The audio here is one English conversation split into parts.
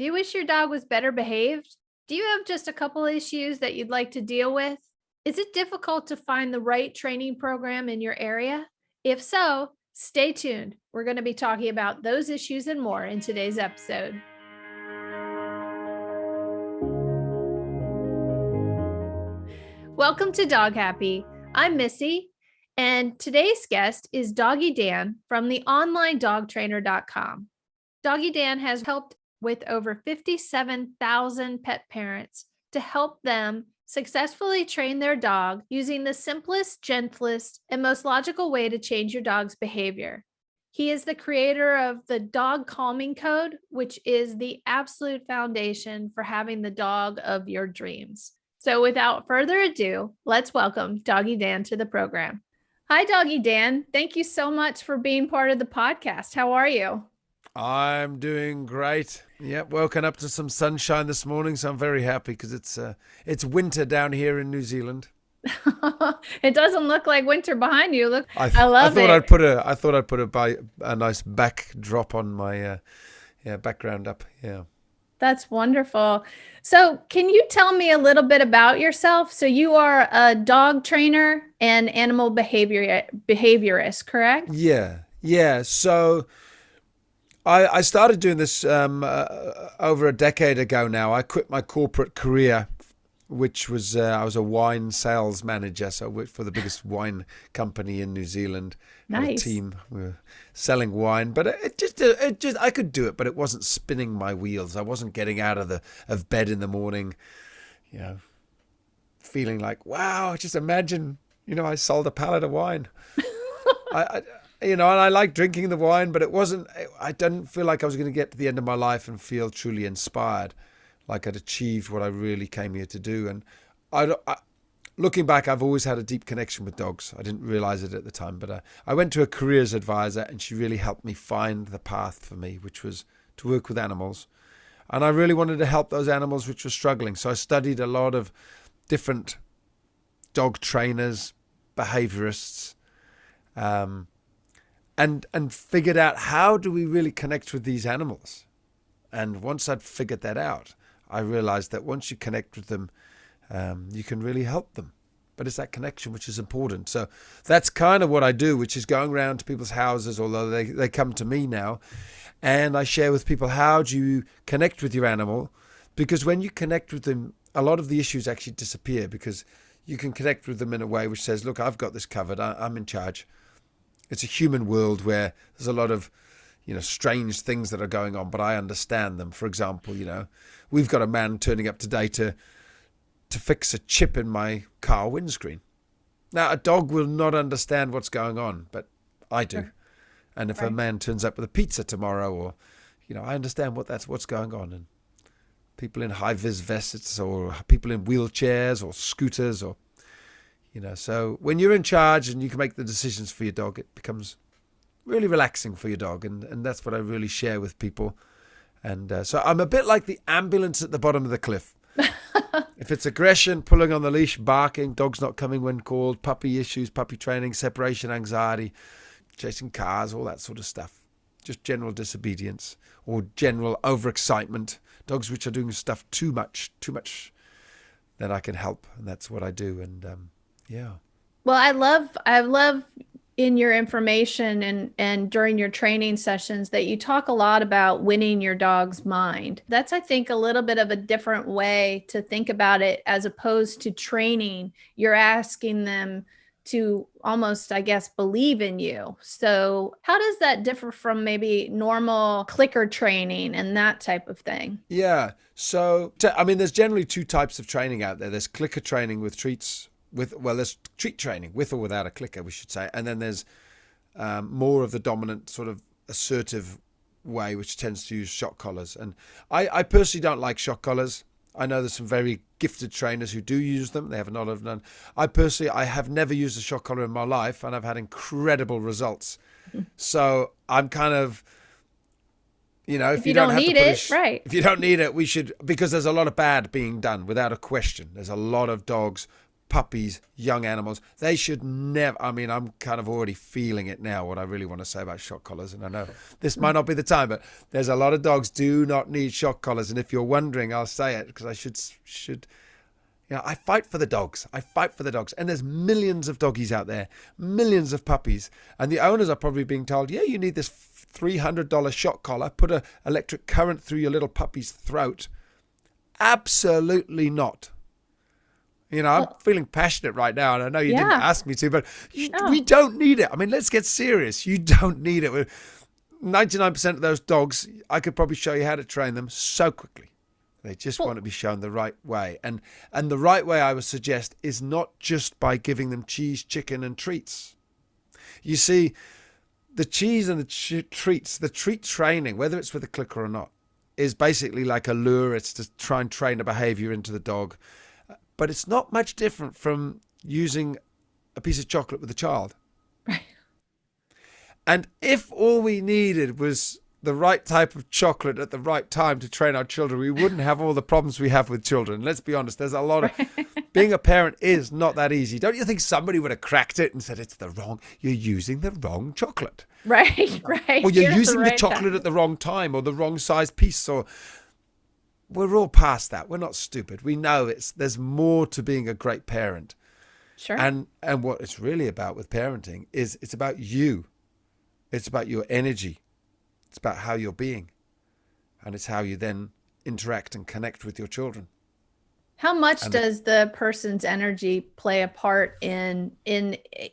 Do you wish your dog was better behaved? Do you have just a couple issues that you'd like to deal with? Is it difficult to find the right training program in your area? If so, stay tuned. We're going to be talking about those issues and more in today's episode. Welcome to Dog Happy. I'm Missy, and today's guest is Doggy Dan from the onlinedogtrainer.com. Doggy Dan has helped with over 57,000 pet parents to help them successfully train their dog using the simplest, gentlest, and most logical way to change your dog's behavior. He is the creator of the Dog Calming Code, which is the absolute foundation for having the dog of your dreams. So without further ado, let's welcome Doggy Dan to the program. Hi, Doggy Dan. Thank you so much for being part of the podcast. How are you? I'm doing great. Yep, woken up to some sunshine this morning, so I'm very happy because it's winter down here in New Zealand. It doesn't look like winter behind you. Look, I love it. I thought I'd put a nice backdrop on my background up. Yeah. That's wonderful. So can you tell me a little bit about yourself? So you are a dog trainer and animal behaviorist, correct? Yeah. So I started doing this over a decade ago now. I quit my corporate career, which was I was a wine sales manager, so I worked for the biggest wine company in New Zealand. Nice. Had a team. We were selling wine, but it just I could do it, but it wasn't spinning my wheels. I wasn't getting out of bed in the morning, feeling like, wow, just imagine, I sold a pallet of wine. And I like drinking the wine, but I didn't feel like I was going to get to the end of my life and feel truly inspired, like I'd achieved what I really came here to do. And looking back, I've always had a deep connection with dogs. I didn't realize it at the time, but I went to a careers advisor, and she really helped me find the path for me, which was to work with animals. And I really wanted to help those animals which were struggling. So I studied a lot of different dog trainers, behaviorists, and figured out, how do we really connect with these animals? And once I'd figured that out, I realized that once you connect with them, you can really help them. But it's that connection which is important. So that's kind of what I do, which is going around to people's houses, although they come to me now, and I share with people, how do you connect with your animal? Because when you connect with them, a lot of the issues actually disappear, because you can connect with them in a way which says, look, I've got this covered. I'm in charge. It's a human world where there's a lot of, strange things that are going on, but I understand them. For example, we've got a man turning up today to fix a chip in my car windscreen. Now, a dog will not understand what's going on, but I do. Sure. And if a man turns up with a pizza tomorrow, or, I understand what's going on. And people in high-vis vests, or people in wheelchairs or scooters, or, so when you're in charge and you can make the decisions for your dog, it becomes really relaxing for your dog. And that's what I really share with people. And so I'm a bit like the ambulance at the bottom of the cliff. If it's aggression, pulling on the leash, barking, dog's not coming when called, puppy issues, puppy training, separation anxiety, chasing cars, all that sort of stuff. Just general disobedience or general overexcitement. Dogs which are doing stuff too much, then I can help. And that's what I do. And yeah. Well, I love in your information and during your training sessions that you talk a lot about winning your dog's mind. That's, I think, a little bit of a different way to think about it, as opposed to training. You're asking them to almost, I guess, believe in you. So how does that differ from maybe normal clicker training and that type of thing? Yeah. So, there's generally two types of training out there. There's clicker training with treats. There's treat training with or without a clicker, we should say. And then there's more of the dominant sort of assertive way, which tends to use shock collars. And I personally don't like shock collars. I know there's some very gifted trainers who do use them. They have not of none. I have never used a shock collar in my life, and I've had incredible results. So I'm kind of, if you don't need it, right? If you don't need it, we should, because there's a lot of bad being done, without a question. There's a lot of dogs puppies, young animals, they should never, I mean, I'm kind of already feeling it now, what I really want to say about shock collars. And I know this might not be the time, but there's a lot of dogs do not need shock collars. And if you're wondering, I'll say it because I should, I fight for the dogs. I fight for the dogs. And there's millions of doggies out there, millions of puppies. And the owners are probably being told, yeah, you need this $300 shock collar, put an electric current through your little puppy's throat. Absolutely not. I'm feeling passionate right now, and I know you didn't ask me to, but we don't need it. I mean, let's get serious. You don't need it. 99% of those dogs, I could probably show you how to train them so quickly. They just want to be shown the right way. And the right way, I would suggest, is not just by giving them cheese, chicken, and treats. You see, the cheese and the treats, the treat training, whether it's with a clicker or not, is basically like a lure. It's to try and train a behavior into the dog. But it's not much different from using a piece of chocolate with a child. Right. And if all we needed was the right type of chocolate at the right time to train our children, we wouldn't have all the problems we have with children. Let's be honest, there's a lot of... Being a parent is not that easy. Don't you think somebody would have cracked it and said, you're using the wrong chocolate. Right. Or you're using the chocolate at the wrong time, or the wrong size piece, or... We're all past that. We're not stupid. We know there's more to being a great parent. Sure. And what it's really about with parenting is it's about you. It's about your energy. It's about how you're being. And it's how you then interact and connect with your children. How much does the person's energy play a part in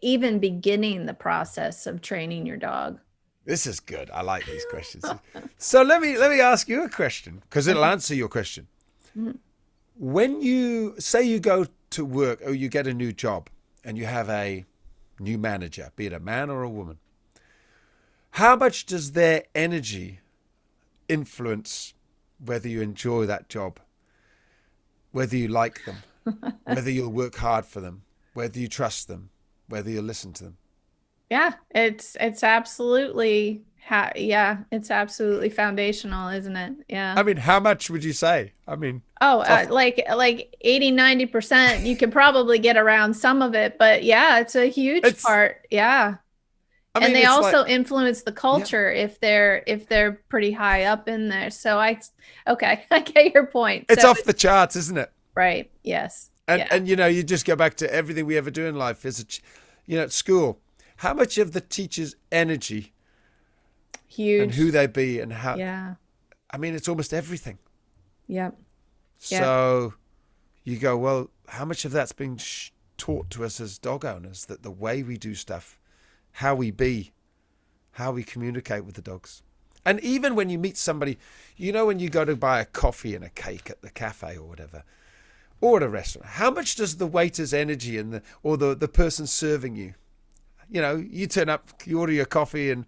even beginning the process of training your dog? This is good. I like these questions. So let me ask you a question, because it'll answer your question. Mm-hmm. When you say you go to work or you get a new job and you have a new manager, be it a man or a woman, how much does their energy influence whether you enjoy that job, whether you like them, whether you'll work hard for them, whether you trust them, whether you'll listen to them? Yeah, it's absolutely, it's absolutely foundational, isn't it? Yeah. I mean, how much would you say? I mean, like 80-90%, you could probably get around some of it, but yeah, it's a huge part. Yeah. I mean, and they also influence the culture if they're pretty high up in there. So I get your point. It's off the charts, isn't it? Right. Yes. And you just go back to everything we ever do in life is, at school. How much of the teacher's energy, huge, and who they be, and how? Yeah. I mean, it's almost everything. Yep. So you go, well, how much of that's being taught to us as dog owners? That the way we do stuff, how we be, how we communicate with the dogs, and even when you meet somebody, when you go to buy a coffee and a cake at the cafe or whatever, or at a restaurant, how much does the waiter's energy and the person serving you? You turn up, you order your coffee and,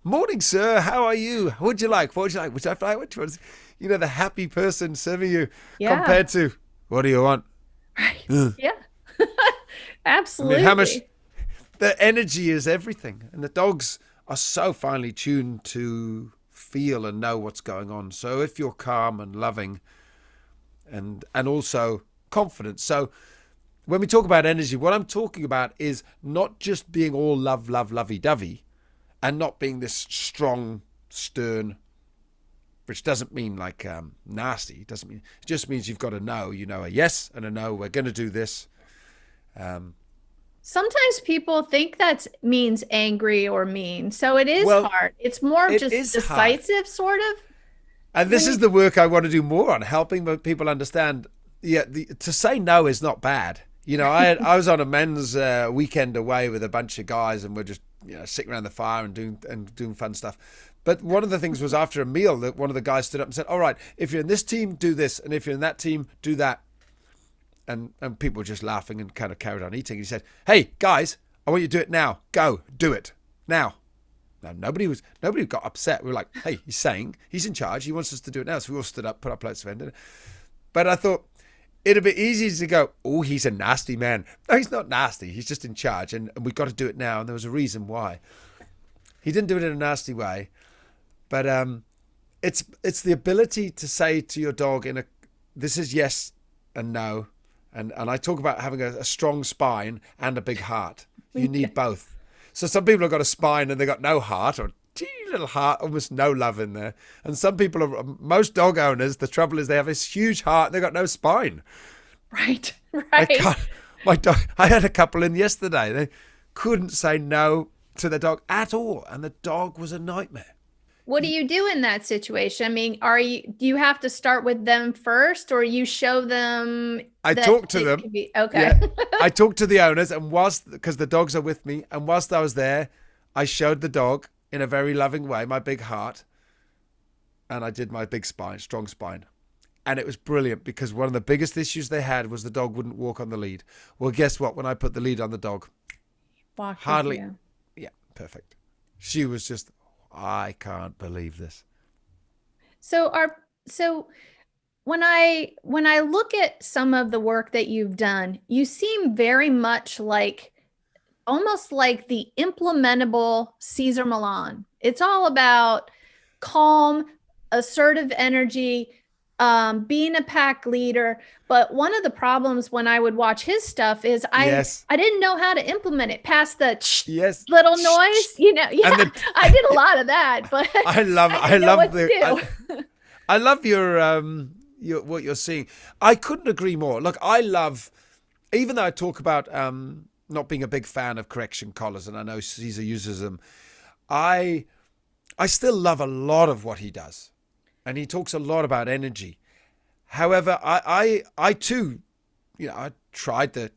morning, sir, how are you? What'd you like? What would you like? Which I fly? Which one's, the happy person serving you compared to, what do you want? Right. Yeah. Absolutely. I mean, how much, the energy is everything. And the dogs are so finely tuned to feel and know what's going on. So if you're calm and loving and also confident. So when we talk about energy, what I'm talking about is not just being all love, lovey-dovey, and not being this strong, stern, which doesn't mean like nasty. It just means you've got to know, a yes and a no. We're going to do this. Sometimes people think that means angry or mean. So it is hard. It's more of just decisive, hard. Sort of. And this is the work I want to do more on, helping people understand. Yeah, to say no is not bad. I was on a men's weekend away with a bunch of guys, and we're just sitting around the fire and doing fun stuff. But one of the things was after a meal that one of the guys stood up and said, "All right, if you're in this team, do this, and if you're in that team, do that." And people were just laughing and kind of carried on eating. He said, "Hey guys, I want you to do it now. Go do it now." Now nobody got upset. We were like, "Hey, he's in charge. He wants us to do it now." So we all stood up, put our plates of dinner. But I thought, it'd be easy to go, oh, he's a nasty man. No, he's not nasty. He's just in charge, and we've got to do it now. And there was a reason why. He didn't do it in a nasty way, but it's the ability to say to your dog this is yes and no, And I talk about having a strong spine and a big heart. You need both. So some people have got a spine and they've got no heart, or a teeny little heart, almost no love in there. And some people are, most dog owners, the trouble is they have this huge heart and they've got no spine. Right. My dog, I had a couple in yesterday. They couldn't say no to the dog at all. And the dog was a nightmare. What do you do in that situation? I mean, do you have to start with them first, or you show them? I talk to them. Okay. Yeah. I talk to the owners, and because the dogs are with me, and whilst I was there, I showed the dog in a very loving way my big heart, and I did my big spine, strong spine. And it was brilliant, because one of the biggest issues they had was the dog wouldn't walk on the lead. Well, guess what? When I put the lead on the dog, hardly, perfect. She was just, I can't believe this. So when I look at some of the work that you've done, you seem very much like, almost like the implementable Caesar Milan. It's all about calm, assertive energy, being a pack leader. But one of the problems when I would watch his stuff is I didn't know how to implement it past the little noise. I did a lot of that, but I love your what you're seeing. I couldn't agree more. Look, I love, even though I talk about not being a big fan of correction collars, and I know Caesar uses them, I still love a lot of what he does. And he talks a lot about energy. However, I too, I tried the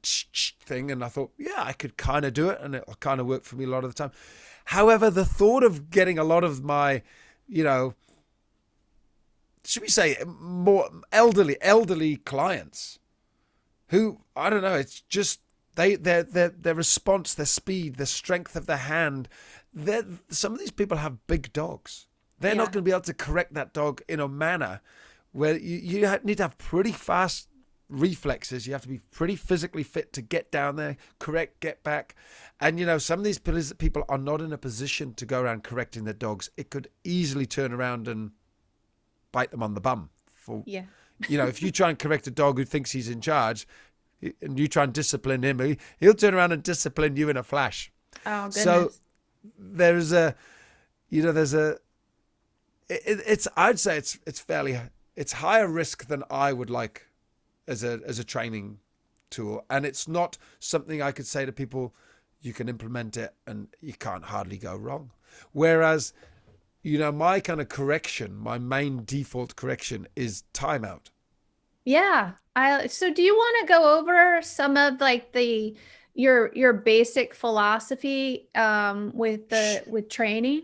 thing and I thought, I could kind of do it, and it kind of worked for me a lot of the time. However, the thought of getting a lot of my, should we say, more elderly clients who, I don't know, it's just their response, their speed, the strength of their hand. Some of these people have big dogs. They're not going to be able to correct that dog in a manner where you need to have pretty fast reflexes. You have to be pretty physically fit to get down there, correct, get back. And, some of these people are not in a position to go around correcting their dogs. It could easily turn around and bite them on the bum. If you try and correct a dog who thinks he's in charge and you try and discipline him, he'll turn around and discipline you in a flash. Oh, goodness. So I'd say it's higher risk than I would like as a training tool, and it's not something I could say to people, you can implement it and you can't hardly go wrong. Whereas, my kind of correction, my main default correction is timeout. Yeah. So do you want to go over some of like your basic philosophy with training?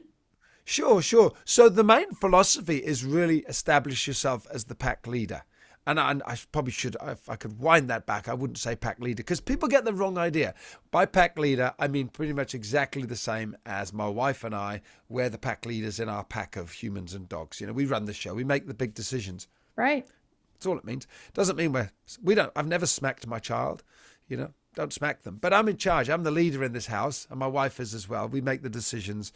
Sure. So the main philosophy is really establish yourself as the pack leader. And I probably should, if I could wind that back, I wouldn't say pack leader, because people get the wrong idea. By pack leader, I mean pretty much exactly the same as my wife and I. We're the pack leaders in our pack of humans and dogs. We run the show. We make the big decisions. Right. That's all it means. Doesn't mean I've never smacked my child, don't smack them. But I'm in charge. I'm the leader in this house, and my wife is as well. We make the decisions.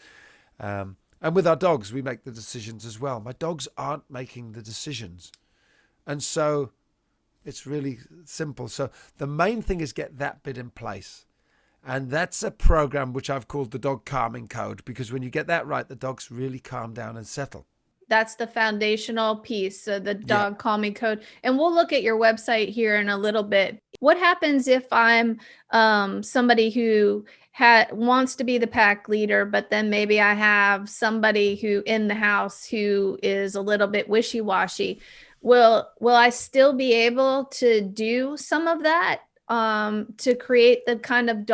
And with our dogs, we make the decisions as well. My dogs aren't making the decisions. And so it's really simple. So the main thing is get that bit in place. And that's a program which I've called the Dog Calming Code, because when you get that right, the dogs really calm down and settle. That's the foundational piece, the Dog Calming Code. And we'll look at your website here in a little bit. What happens if I'm somebody who wants to be the pack leader, but then maybe I have somebody who in the house who is a little bit wishy-washy? Will I still be able to do some of that to create the kind of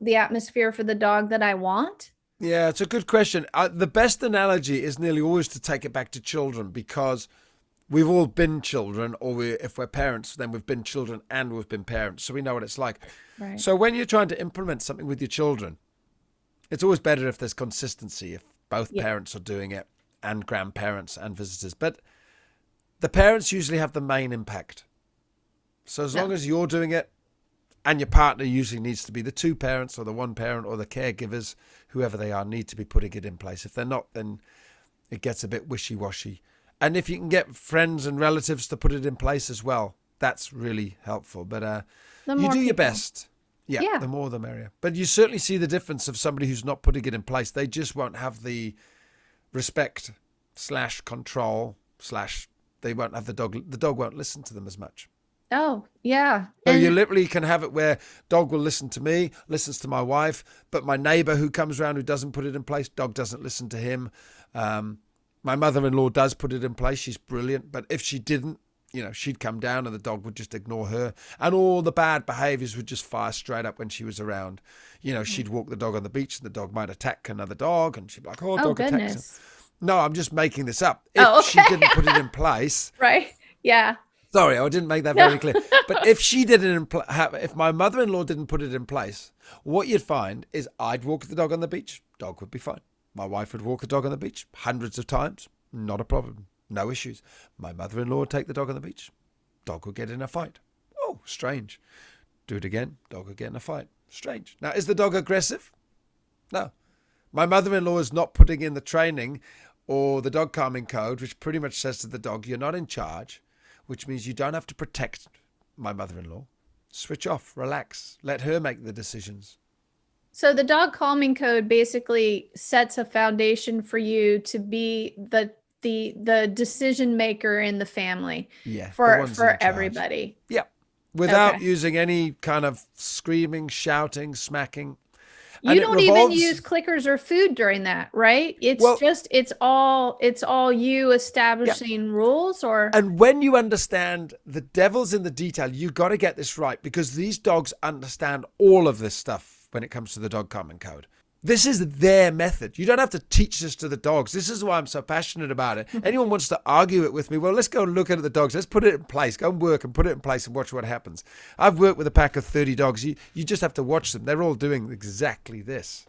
the atmosphere for the dog that I want? Yeah, it's a good question. The best analogy is nearly always to take it back to children, because we've all been children, or if we're parents, then we've been children and we've been parents, so we know what it's like. Right. So when you're trying to implement something with your children, it's always better if there's consistency, if both parents are doing it, and grandparents and visitors. But the parents usually have the main impact. So as long as you're doing it, and your partner usually needs to be the two parents or the one parent or the caregivers, whoever they are, need to be putting it in place. If they're not, then it gets a bit wishy-washy. And if you can get friends and relatives to put it in place as well, that's really helpful. But The you more do your people. best. Yeah, Yeah. the more the merrier. But you certainly see the difference of somebody who's not putting it in place. They just won't have the respect / control / they won't have the dog won't listen to them as much. Oh, yeah. So you And literally can have it where dog will listen to me, listens to my wife, but my neighbor who comes around who doesn't put it in place, dog doesn't listen to him. My mother-in-law does put it in place. She's brilliant. But if she didn't, she'd come down and the dog would just ignore her. And all the bad behaviors would just fire straight up when she was around. She'd walk the dog on the beach and the dog might attack another dog. And she'd be like, oh, dog attacks him. goodness. No, I'm just making this up. If she didn't put it in place. Right. Yeah. Sorry, I didn't make that very clear. But if she didn't, if my mother-in-law didn't put it in place, what you'd find is I'd walk the dog on the beach. Dog would be fine. My wife would walk the dog on the beach hundreds of times. Not a problem. No issues. My mother-in-law would take the dog on the beach. Dog would get in a fight. Oh, strange. Do it again. Dog would get in a fight. Strange. Now, is the dog aggressive? No. My mother-in-law is not putting in the training or the dog calming code, which pretty much says to the dog, you're not in charge, which means you don't have to protect my mother-in-law. Switch off, relax, let her make the decisions. So the dog calming code basically sets a foundation for you to be the decision maker in the family. Yeah, For everybody. Yeah. Without using any kind of screaming, shouting, smacking. You don't even use clickers or food during that, right? It's all you establishing rules or. And when you understand the devil's in the detail, you got to get this right because these dogs understand all of this stuff when it comes to the dog calming code. This is their method. You don't have to teach this to the dogs. This is why I'm so passionate about it. Anyone wants to argue it with me, well, let's go and look at the dogs. Let's put it in place. Go and work and put it in place and watch what happens. I've worked with a pack of 30 dogs. You just have to watch them. They're all doing exactly this.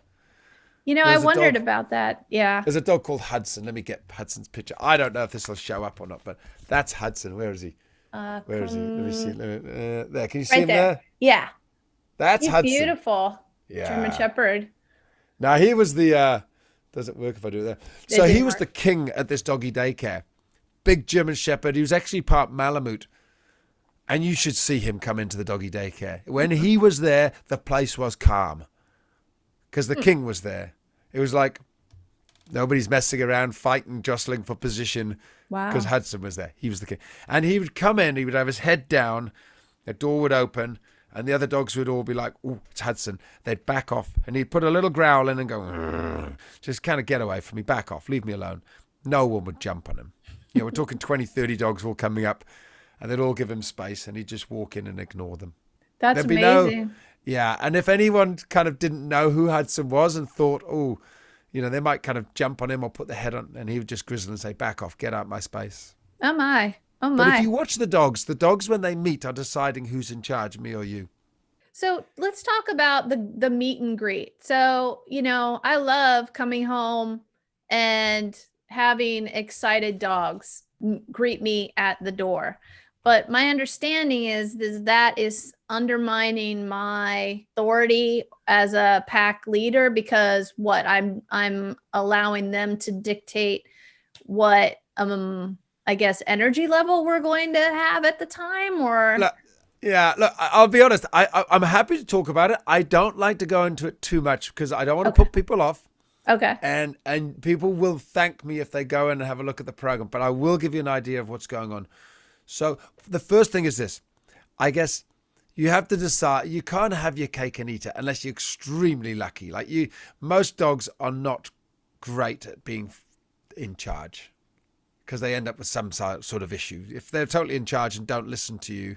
I wondered about that. Yeah. There's a dog called Hudson. Let me get Hudson's picture. I don't know if this will show up or not, but that's Hudson. Where is he? Where is he? Let me see. There. Can you see him there? Yeah. That's He's Hudson. beautiful. Yeah. German Shepherd. Now, he was the, does it work if I do it there? So he was the king at this doggy daycare. Big German Shepherd. He was actually part Malamute. And you should see him come into the doggy daycare. When he was there, the place was calm. Because the king was there. It was like nobody's messing around, fighting, jostling for position. Wow. Because Hudson was there. He was the king. And he would come in, he would have his head down, the door would open, and the other dogs would all be like, oh, it's Hudson. They'd back off. And he'd put a little growl in and go, "Rrr. Just kind of get away from me. Back off. Leave me alone." No one would jump on him. We're talking 20, 30 dogs all coming up. And they'd all give him space. And he'd just walk in and ignore them. That's amazing. Yeah. And if anyone kind of didn't know who Hudson was and thought, oh, they might kind of jump on him or put their head on. And he would just grizzle and say, back off. Get out my space. Oh, my. Oh, my. But if you watch the dogs when they meet are deciding who's in charge, me or you. So let's talk about the meet and greet. So, I love coming home and having excited dogs greet me at the door. But my understanding is that is undermining my authority as a pack leader because I'm allowing them to dictate what I guess energy level we're going to have at the time or look, I'll be honest. I'm happy to talk about it. I don't like to go into it too much because I don't want to put people off. Okay. And people will thank me if they go in and have a look at the program, but I will give you an idea of what's going on. So the first thing is this. I guess you have to decide. You can't have your cake and eat it unless you're extremely lucky. Most dogs are not great at being in charge because they end up with some sort of issue. If they're totally in charge and don't listen to you,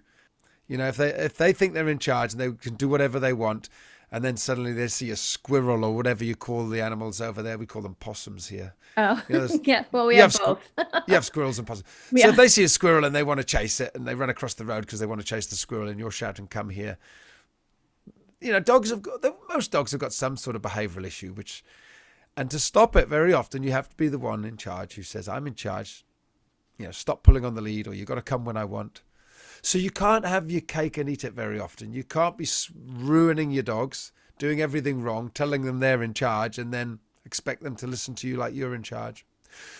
if they think they're in charge and they can do whatever they want, and then suddenly they see a squirrel or whatever you call the animals over there. We call them possums here. Oh, yeah. Well, we have both. You have squirrels and possums. Yeah. So if they see a squirrel and they want to chase it and they run across the road because they want to chase the squirrel and you're shouting, come here. Most dogs have got some sort of behavioral issue, and to stop it very often, you have to be the one in charge who says, I'm in charge. Stop pulling on the lead or you've got to come when I want. So you can't have your cake and eat it very often. You can't be ruining your dogs, doing everything wrong, telling them they're in charge, and then expect them to listen to you like you're in charge.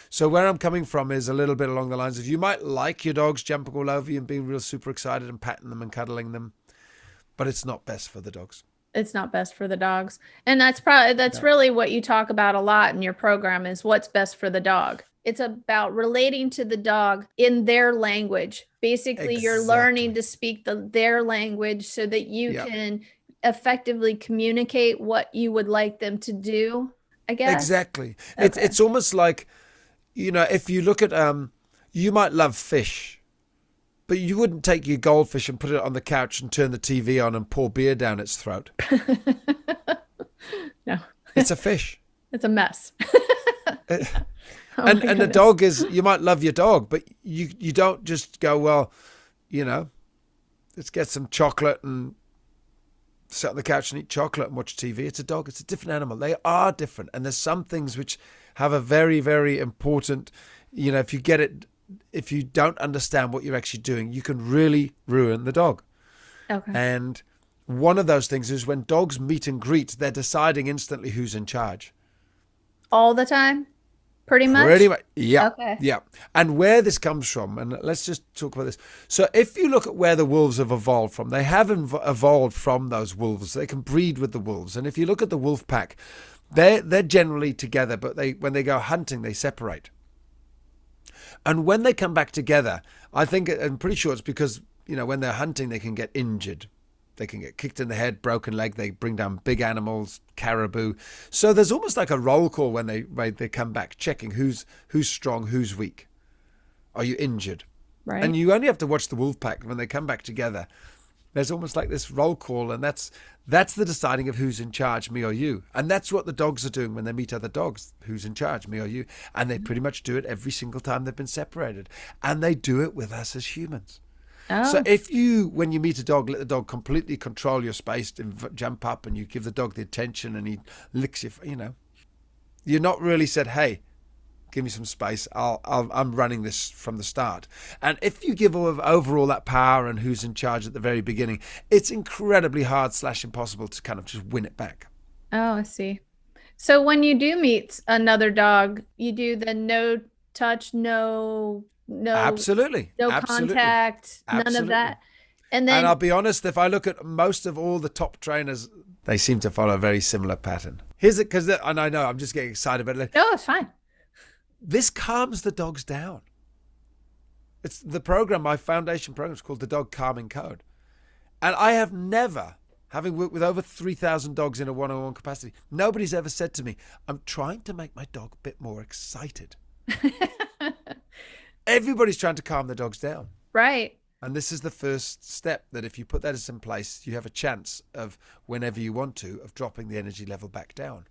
So where I'm coming from is a little bit along the lines of, you might like your dogs jumping all over you and being real super excited and patting them and cuddling them, but it's not best for the dogs. It's not best for the dogs. And that's really what you talk about a lot in your program, is what's best for the dog. It's about relating to the dog in their language. Basically, you're learning to speak their language so that you can effectively communicate what you would like them to do, I guess. Exactly. Okay. It's almost like, if you look at, you might love fish, but you wouldn't take your goldfish and put it on the couch and turn the TV on and pour beer down its throat. No. It's a fish. It's a mess. And the dog is, you might love your dog, but you don't just go, well, let's get some chocolate and sit on the couch and eat chocolate and watch TV. It's a dog. It's a different animal. They are different. And there's some things which have a very, very important, if you don't understand what you're actually doing, you can really ruin the dog. Okay. And one of those things is when dogs meet and greet, they're deciding instantly who's in charge. All the time? Pretty much? Pretty much. Yeah. Okay. Yeah. And where this comes from, and let's just talk about this. So if you look at where the wolves have evolved from, they have evolved from those wolves. They can breed with the wolves. And if you look at the wolf pack, they're generally together, but when they go hunting, they separate. And when they come back together, I'm pretty sure it's because, when they're hunting, they can get injured. They can get kicked in the head, broken leg. They bring down big animals, caribou. So there's almost like a roll call when they come back, checking who's strong, who's weak. Are you injured? Right. And you only have to watch the wolf pack when they come back together. There's almost like this roll call, and that's the deciding of who's in charge, me or you. And that's what the dogs are doing when they meet other dogs. Who's in charge, me or you? And they pretty much do it every single time they've been separated. And they do it with us as humans. Oh. So if when you meet a dog, let the dog completely control your space and jump up, and you give the dog the attention and he licks you, you're not really said, hey, give me some space. I'm running this from the start. And if you give overall that power and who's in charge at the very beginning, it's incredibly hard / impossible to kind of just win it back. Oh, I see. So when you do meet another dog, you do the no touch, no, absolutely, no absolutely. Contact, absolutely. None of that. And I'll be honest, if I look at most of all the top trainers, they seem to follow a very similar pattern. Here's it, and I know I'm just getting excited, but no, it's fine. This calms the dogs down. It's the program, my foundation program is called the Dog Calming Code. And I have never, having worked with over 3,000 dogs in a one-on-one capacity, nobody's ever said to me, I'm trying to make my dog a bit more excited. Everybody's trying to calm the dogs down. Right. And this is the first step, that if you put that in place, you have a chance of, whenever you want to, of dropping the energy level back down.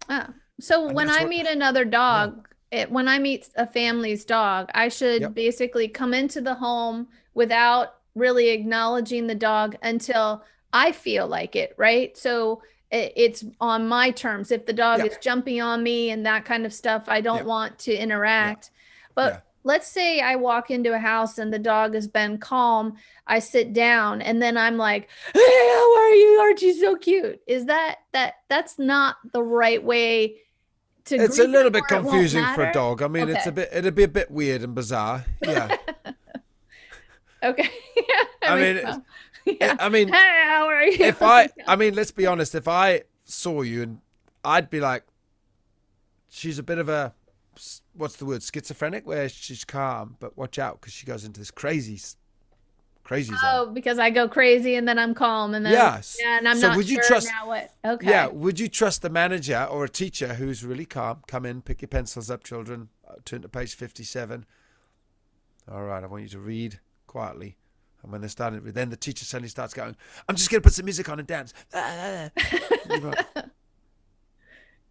Oh. So when I meet another dog, when I meet a family's dog, I should basically come into the home without really acknowledging the dog until I feel like it, right? So it's on my terms. If the dog is jumping on me and that kind of stuff, I don't want to interact. But let's say I walk into a house and the dog has been calm. I sit down and then I'm like, hey, how are you? Aren't you so cute? Is that's not the right way to It's a little bit confusing for a dog. I mean, it'd be a bit weird and bizarre. Yeah. Okay. I mean, hey, how are you? Let's be honest. If I saw you, and I'd be like, she's a bit of a, what's the word, schizophrenic, where she's calm, but watch out because she goes into this crazy zone. Oh, because I go crazy and then I'm calm and then and I'm not sure now what. Okay. Yeah, would you trust the manager or a teacher who's really calm? Come in, pick your pencils up, children. Turn to page 57. All right, I want you to read quietly. And when they're starting to read, then the teacher suddenly starts going, I'm just going to put some music on and dance.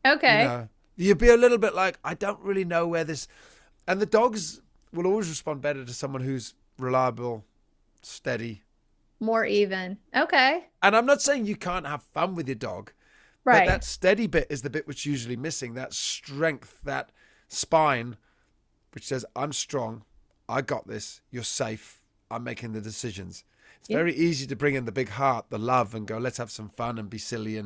Okay. You'd be a little bit like, I don't really know where this... And the dogs will always respond better to someone who's reliable, steady, more even. Okay. And I'm not saying you can't have fun with your dog, right? But that steady bit is the bit which usually missing. That strength, that spine, which says, I'm strong, I got this, you're safe, I'm making the decisions. It's very easy to bring in the big heart, the love, and go, let's have some fun and be silly.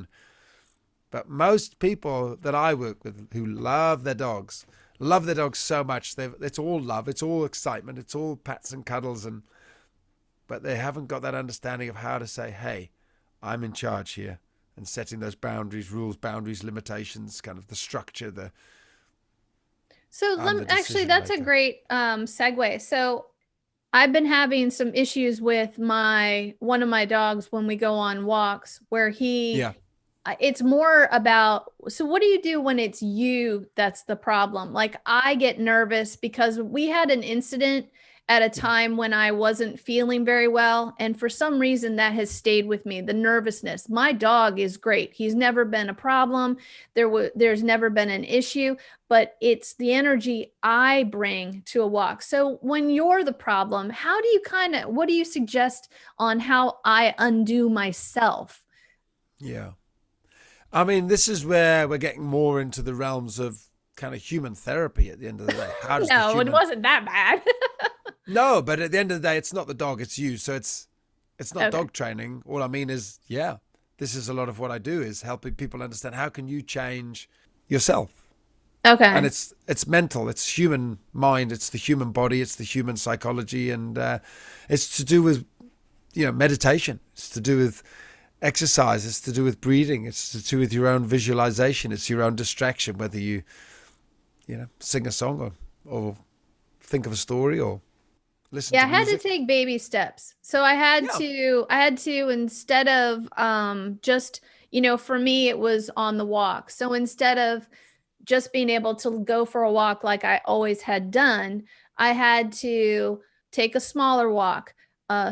But most people that I work with who love their dogs love their dogs so much. It's all love. It's all excitement. It's all pats and cuddles. But they haven't got that understanding of how to say, hey, I'm in charge here, and setting those boundaries, rules, boundaries, limitations, kind of the structure, So actually, that's a great segue. So I've been having some issues with one of my dogs when we go on walks where it's more about, so what do you do when it's you that's the problem? Like, I get nervous because we had an incident at a time when I wasn't feeling very well. And for some reason that has stayed with me, the nervousness. My dog is great. He's never been a problem. There's never been an issue, but it's the energy I bring to a walk. So when you're the problem, what do you suggest on how I undo myself? Yeah. I mean, this is where we're getting more into the realms of kind of human therapy at the end of the day. How does it wasn't that bad. No, but at the end of the day, it's not the dog, it's you. So it's not dog training. All I mean is, this is a lot of what I do, is helping people understand how can you change yourself. Okay. And it's mental, it's human mind, it's the human body, it's the human psychology, and it's to do with, meditation. It's to do with exercise. It's to do with breathing. It's to do with your own visualization. It's your own distraction, whether you sing a song or think of a story or listen to music. I had to take baby steps. So I had to, instead of just, for me, it was on the walk. So instead of just being able to go for a walk like I always had done, I had to take a smaller walk,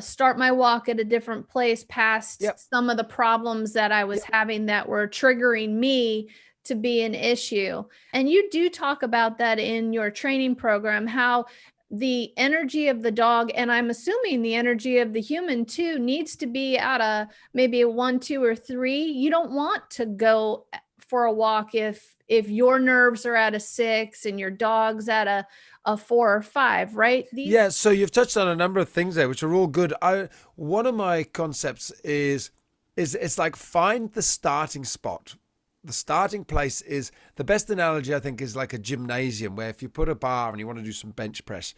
start my walk at a different place past some of the problems that I was having that were triggering me to be an issue. And you do talk about that in your training program, how the energy of the dog, and I'm assuming the energy of the human too, needs to be at maybe a 1, 2, or 3. You don't want to go for a walk if your nerves are at a 6 and your dog's at a 4 or 5, right? So you've touched on a number of things there, which are all good. One of my concepts is it's like, find the starting spot. The starting place is, the best analogy I think is like a gymnasium, where if you put a bar and you want to do some bench press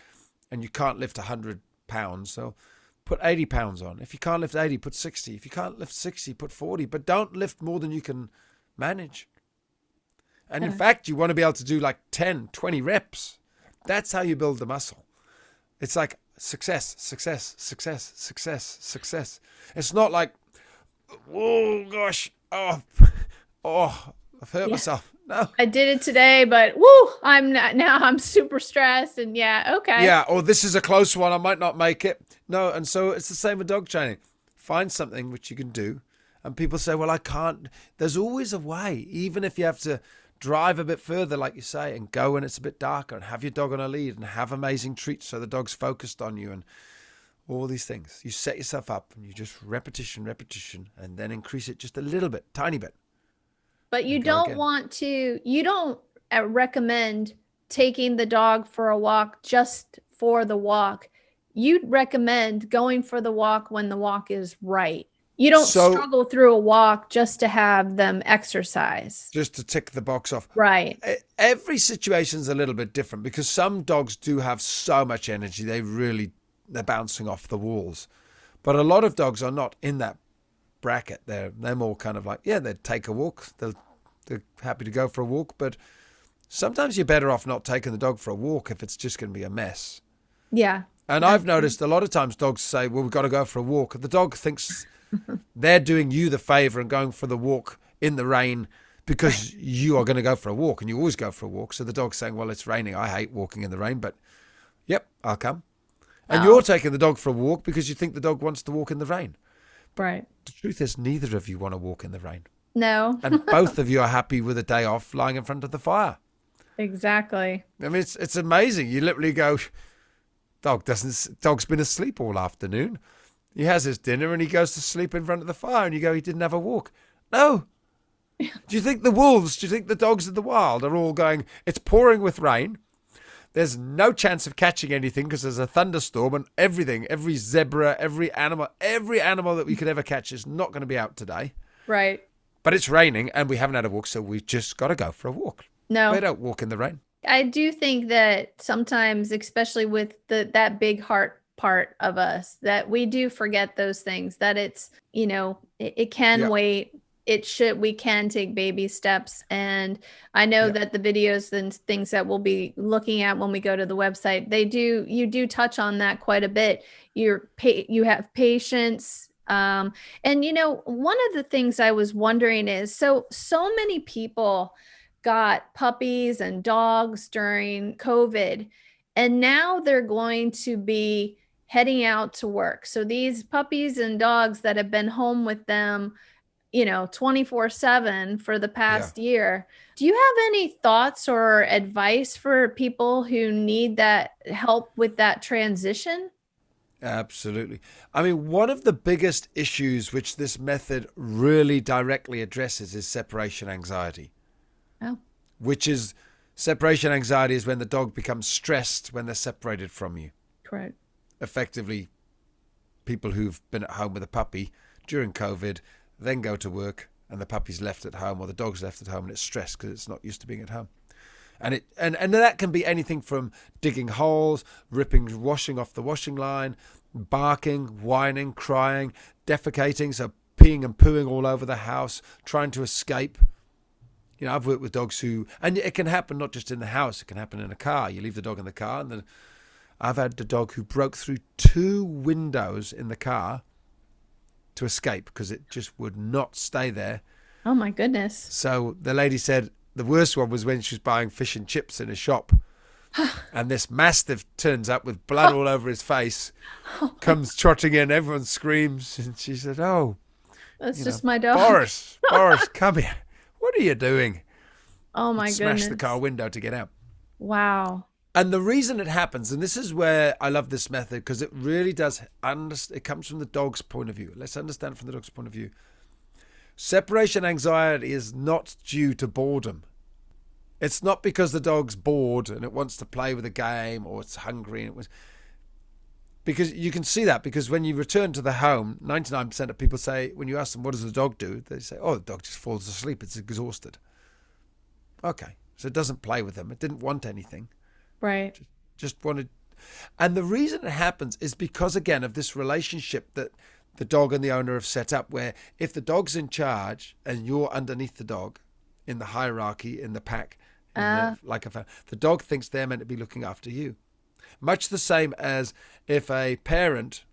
and you can't lift 100 pounds, so put 80 pounds on. If you can't lift 80, put 60. If you can't lift 60, put 40, but don't lift more than you can manage. And in fact, you want to be able to do like 10, 20 reps. That's how you build the muscle. It's like success, success, success, success, success. It's not like, oh gosh, I've hurt myself. No, I did it today, but woo, I'm super stressed, and or this is a close one, I might not make it. No, and so it's the same with dog training. Find something which you can do, and people say, well, I can't. There's always a way, even if you have to drive a bit further, like you say, and go when it's a bit darker, and have your dog on a lead, and have amazing treats so the dog's focused on you, and all these things. You set yourself up, and you just repetition, and then increase it just a little bit, tiny bit. But you don't recommend taking the dog for a walk just for the walk. You'd recommend going for the walk when the walk is right. You don't struggle through a walk just to have them exercise. Just to tick the box off. Right. Every situation's a little bit different, because some dogs do have so much energy, they're bouncing off the walls. But a lot of dogs are not in that bracket. They're more kind of like, they'd take a walk. They're happy to go for a walk, but sometimes you're better off not taking the dog for a walk if it's just going to be a mess. Yeah. And I've noticed a lot of times dogs say, well, we've got to go for a walk. The dog thinks they're doing you the favor and going for the walk in the rain because you are going to go for a walk, and you always go for a walk. So the dog's saying, well, it's raining. I hate walking in the rain, but I'll come. And you're taking the dog for a walk because you think the dog wants to walk in the rain. Right. The truth is, neither of you want to walk in the rain. No. And both of you are happy with a day off lying in front of the fire. Exactly. I mean, it's amazing. You literally go, dog's been asleep all afternoon. He has his dinner and he goes to sleep in front of the fire, and you go, he didn't have a walk. No. Do you think the dogs of the wild are all going, it's pouring with rain, there's no chance of catching anything because there's a thunderstorm, and every zebra, every animal that we could ever catch is not going to be out today. Right. But it's raining and we haven't had a walk, so we've just got to go for a walk. No. They don't walk in the rain. I do think that sometimes, especially with that big heart part of us, that we do forget those things, that it's, it can Yeah. wait. We can take baby steps. And I know Yeah. that the videos and things that we'll be looking at when we go to the website, you do touch on that quite a bit. You have patience. And one of the things I was wondering is, so many people got puppies and dogs during COVID, and now they're going to be heading out to work. So these puppies and dogs that have been home with them, 24/7 for the Yeah. past year. Do you have any thoughts or advice for people who need that help with that transition? Absolutely. I mean, one of the biggest issues which this method really directly addresses is separation anxiety, Oh, which is separation anxiety is when the dog becomes stressed when they're separated from you. correct. Effectively, people who've been at home with a puppy during COVID then go to work and the puppy's left at home or the dog's left at home and it's stressed because it's not used to being at home. And that can be anything from digging holes, washing off the washing line, barking, whining, crying, defecating, so peeing and pooing all over the house, trying to escape. I've worked with dogs and it can happen not just in the house, it can happen in a car. You leave the dog in the car, and then I've had a dog who broke through 2 windows in the car to escape because it just would not stay there. Oh my goodness. So the lady said the worst one was when she was buying fish and chips in a shop and this mastiff turns up with blood all over his face, comes trotting in, everyone screams, and she said, "Oh, That's just my dog." Boris, come here. What are you doing?" Oh my Smash goodness. the car window to get out. Wow. And the reason it happens, and this is where I love this method, because it really does, it comes from the dog's point of view. Let's understand from the dog's point of view. Separation anxiety is not due to boredom. It's not because the dog's bored and it wants to play with a game or it's hungry. Because you can see that, because when you return to the home, 99% of people say, when you ask them, what does the dog do? They say, oh, the dog just falls asleep. It's exhausted. Okay. So it doesn't play with them. It didn't want anything. Right. Just wanted. And the reason it happens is because, again, of this relationship that the dog and the owner have set up, where if the dog's in charge and you're underneath the dog in the hierarchy, in the pack, the dog thinks they're meant to be looking after you. Much the same as if a parent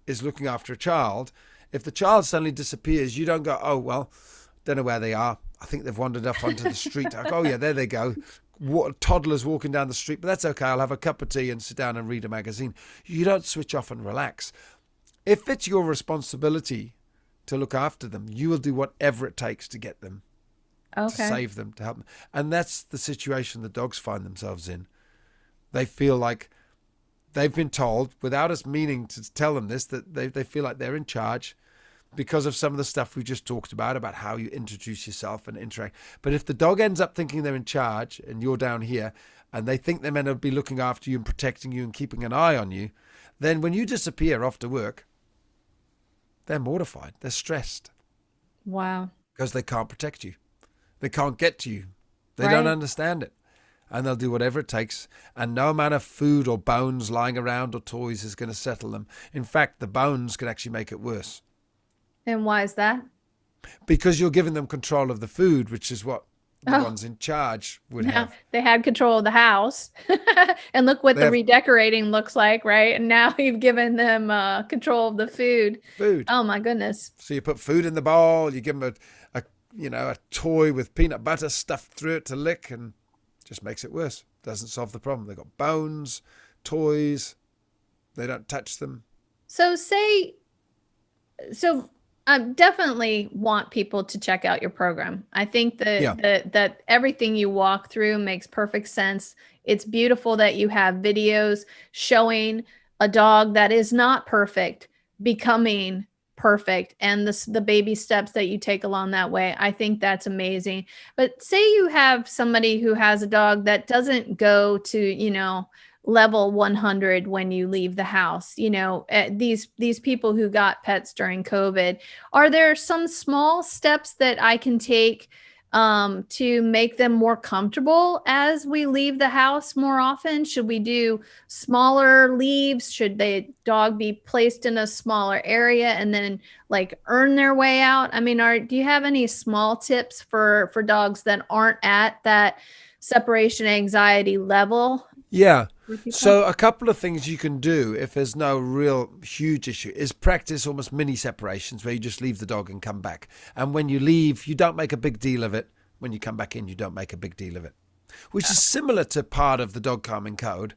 is looking after a child. If the child suddenly disappears, you don't go, oh, well, don't know where they are. I think they've wandered off onto the street. I go, oh, yeah, there they go. Toddlers walking down the street, but that's okay. I'll have a cup of tea and sit down and read a magazine. You don't switch off and relax. If it's your responsibility to look after them, you will do whatever it takes to get them, to save them, to help them. And that's the situation the dogs find themselves in. They feel like they've been told, without us meaning to tell them this, that they feel like they're in charge because of some of the stuff we just talked about how you introduce yourself and interact. But if the dog ends up thinking they're in charge and you're down here and they think they're meant to be looking after you and protecting you and keeping an eye on you, then when you disappear off to work, they're mortified. They're stressed. Wow. Because they can't protect you. They can't get to you. They Right. don't understand it. And they'll do whatever it takes. And no amount of food or bones lying around or toys is going to settle them. In fact, the bones can actually make it worse. And why is that? Because you're giving them control of the food, which is what the ones in charge would Now, have. they had control of the house. And look what the redecorating looks like, right? And now you've given them control of the food. Food. Oh my goodness. So you put food in the bowl, you give them a toy with peanut butter stuffed through it to lick, and just makes it worse. Doesn't solve the problem. They've got bones, toys, they don't touch them. So I definitely want people to check out your program. I think that everything you walk through makes perfect sense. It's beautiful that you have videos showing a dog that is not perfect becoming perfect, and the baby steps that you take along that way. I think that's amazing. But say you have somebody who has a dog that doesn't go to, level 100 when you leave the house, these people who got pets during COVID, are there some small steps that I can take to make them more comfortable as we leave the house more often? Should we do smaller leaves? Should the dog be placed in a smaller area and then like earn their way out? I mean, do you have any small tips for dogs that aren't at that separation anxiety level? Yeah. So a couple of things you can do if there's no real huge issue is practice almost mini separations where you just leave the dog and come back. And when you leave, you don't make a big deal of it. When you come back in, you don't make a big deal of it, which is similar to part of the dog calming code.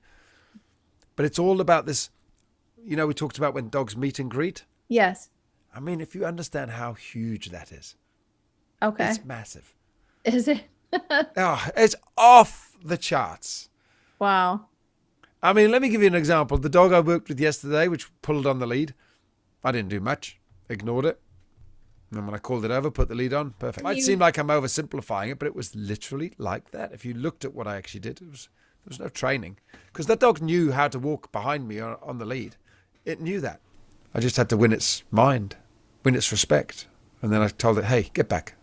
But it's all about this, we talked about when dogs meet and greet. Yes. I mean, if you understand how huge that is. Okay. It's massive. Is it? Oh, it's off the charts. Wow. I mean, let me give you an example. The dog I worked with yesterday, which pulled on the lead, I didn't do much, ignored it. And when I called it over, put the lead on, perfect. Might seem like I'm oversimplifying it, but it was literally like that. If you looked at what I actually did, there was no training. Because that dog knew how to walk behind me on the lead. It knew that. I just had to win its mind, win its respect. And then I told it, hey, get back.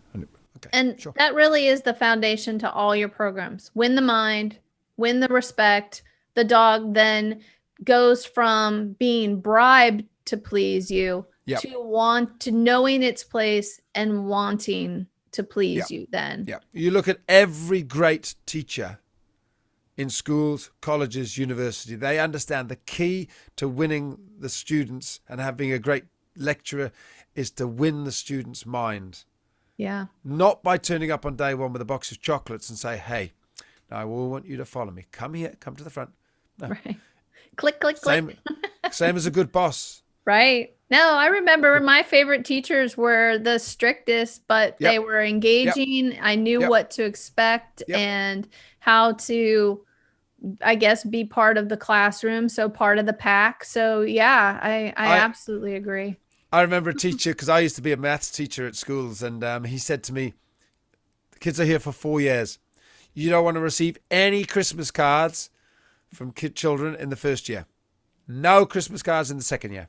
And sure. That really is the foundation to all your programs. Win the mind, win the respect. The dog then goes from being bribed to please you to knowing its place and wanting to please you then. Yeah. You look at every great teacher in schools, colleges, university, they understand the key to winning the students and having a great lecturer is to win the student's mind. Yeah. Not by turning up on day one with a box of chocolates and say, hey, now I will want you to follow me. Come here, come to the front. No. Right. Click, click, click. Same as a good boss. Right. No, I remember my favorite teachers were the strictest, but they were engaging. Yep. I knew what to expect and how to, I guess, be part of the classroom. So part of the pack. So yeah, I absolutely agree. I remember a teacher, because I used to be a maths teacher at schools, and he said to me, the kids are here for 4 years. You don't want to receive any Christmas cards from children in the first year. No Christmas cards in the second year.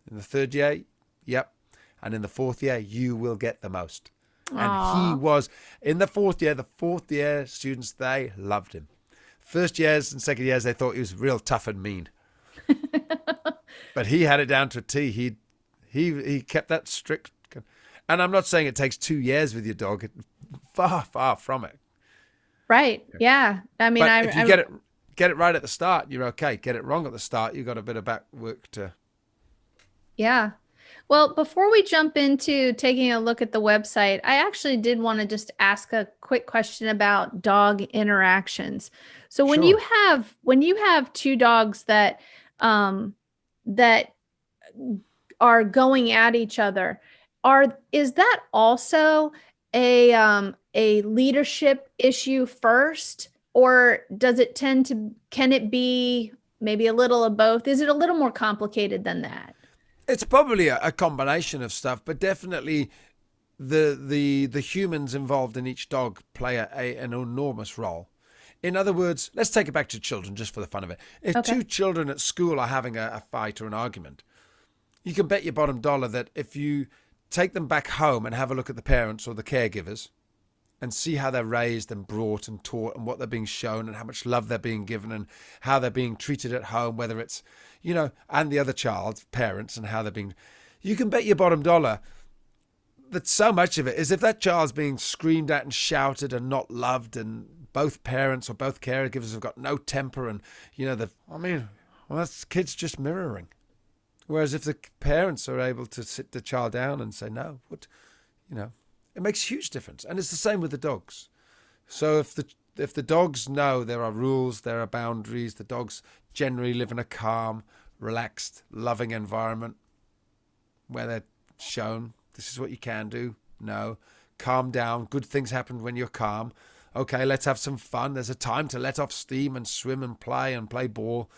In the third year, yep. And in the fourth year, you will get the most. Aww. And he was, in the fourth year students, they loved him. First years and second years, they thought he was real tough and mean. But he had it down to a T. He kept that strict. And I'm not saying it takes 2 years with your dog. Far, far from it. Right. Yeah. I mean, but if you get it right at the start, you're okay. Get it wrong at the start, you've got a bit of back work to. Yeah. Well, before we jump into taking a look at the website, I actually did want to just ask a quick question about dog interactions. So when you have two dogs that that are going at each other, is that also a leadership issue first, or can it be maybe a little of both? Is it a little more complicated than that? It's probably a combination of stuff, but definitely the humans involved in each dog play an enormous role. In other words, let's take it back to children just for the fun of it. If two children at school are having a fight or an argument, you can bet your bottom dollar that if you take them back home and have a look at the parents or the caregivers and see how they're raised and brought and taught and what they're being shown and how much love they're being given and how they're being treated at home, whether it's, and the other child's parents and how they're being, you can bet your bottom dollar that so much of it is if that child's being screamed at and shouted and not loved and both parents or both caregivers have got no temper and, that's kids just mirroring. Whereas if the parents are able to sit the child down and say, no, it makes a huge difference. And it's the same with the dogs. So if the dogs know there are rules, there are boundaries, the dogs generally live in a calm, relaxed, loving environment where they're shown this is what you can do. No, calm down. Good things happen when you're calm. Okay, let's have some fun. There's a time to let off steam and swim and play ball.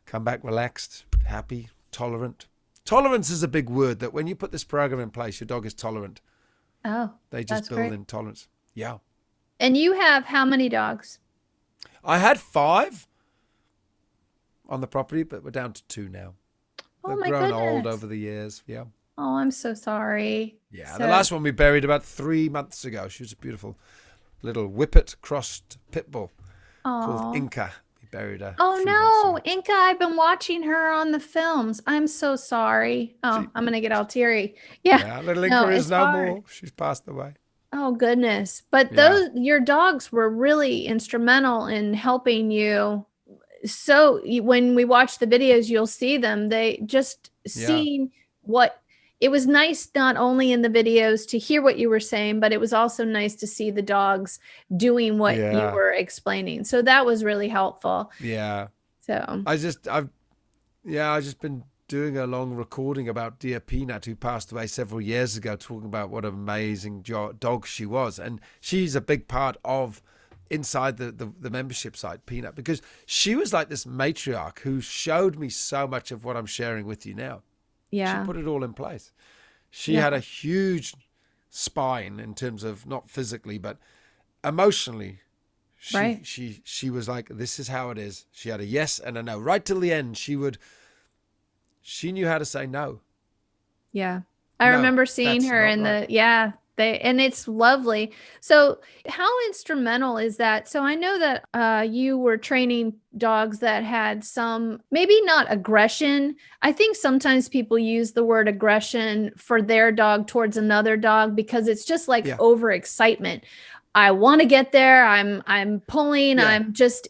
Come back relaxed, happy, tolerant. Tolerance is a big word that when you put this program in place, your dog is tolerant. Oh, they just build in tolerance. Yeah. And you have how many dogs? I had 5 on the property, but we're down to 2 now. Oh, They've grown old over the years. Yeah. Oh, I'm so sorry. Yeah, the So, last one we buried about 3 months ago. She was a beautiful little whippet crossed pit bull called oh. Inca. We buried her Oh 3 months ago. no, Inca, I've been watching her on the films. I'm so sorry. Oh, She, I'm gonna get all teary. Yeah. yeah, little No, Inca is it's no hard. more. She's passed away. Oh goodness. But Yeah, your dogs were really instrumental in helping you. So when we watch the videos, you'll see them. They just yeah, seeing what it was nice not only in the videos to hear what you were saying, but it was also nice to see the dogs doing what you yeah, were explaining. So that was really helpful. yeah. So, I've just been doing a long recording about dear Peanut, who passed away several years ago, talking about what an amazing dog she was. And she's a big part of inside the membership site, Peanut, because she was like this matriarch who showed me so much of what I'm sharing with you now. She yeah. put it all in place. She Yeah. had a huge spine in terms of not physically, but emotionally. Right. She was like, this is how it is. She had a yes and a no. Right till the end, she knew how to say no. Yeah. I No, remember seeing that's her not in right. and it's lovely. So how instrumental is that? So I know that you were training dogs that had some, maybe not aggression. I think sometimes people use the word aggression for their dog towards another dog because it's just like Yeah, overexcitement. I want to get there. I'm pulling, yeah, I'm just,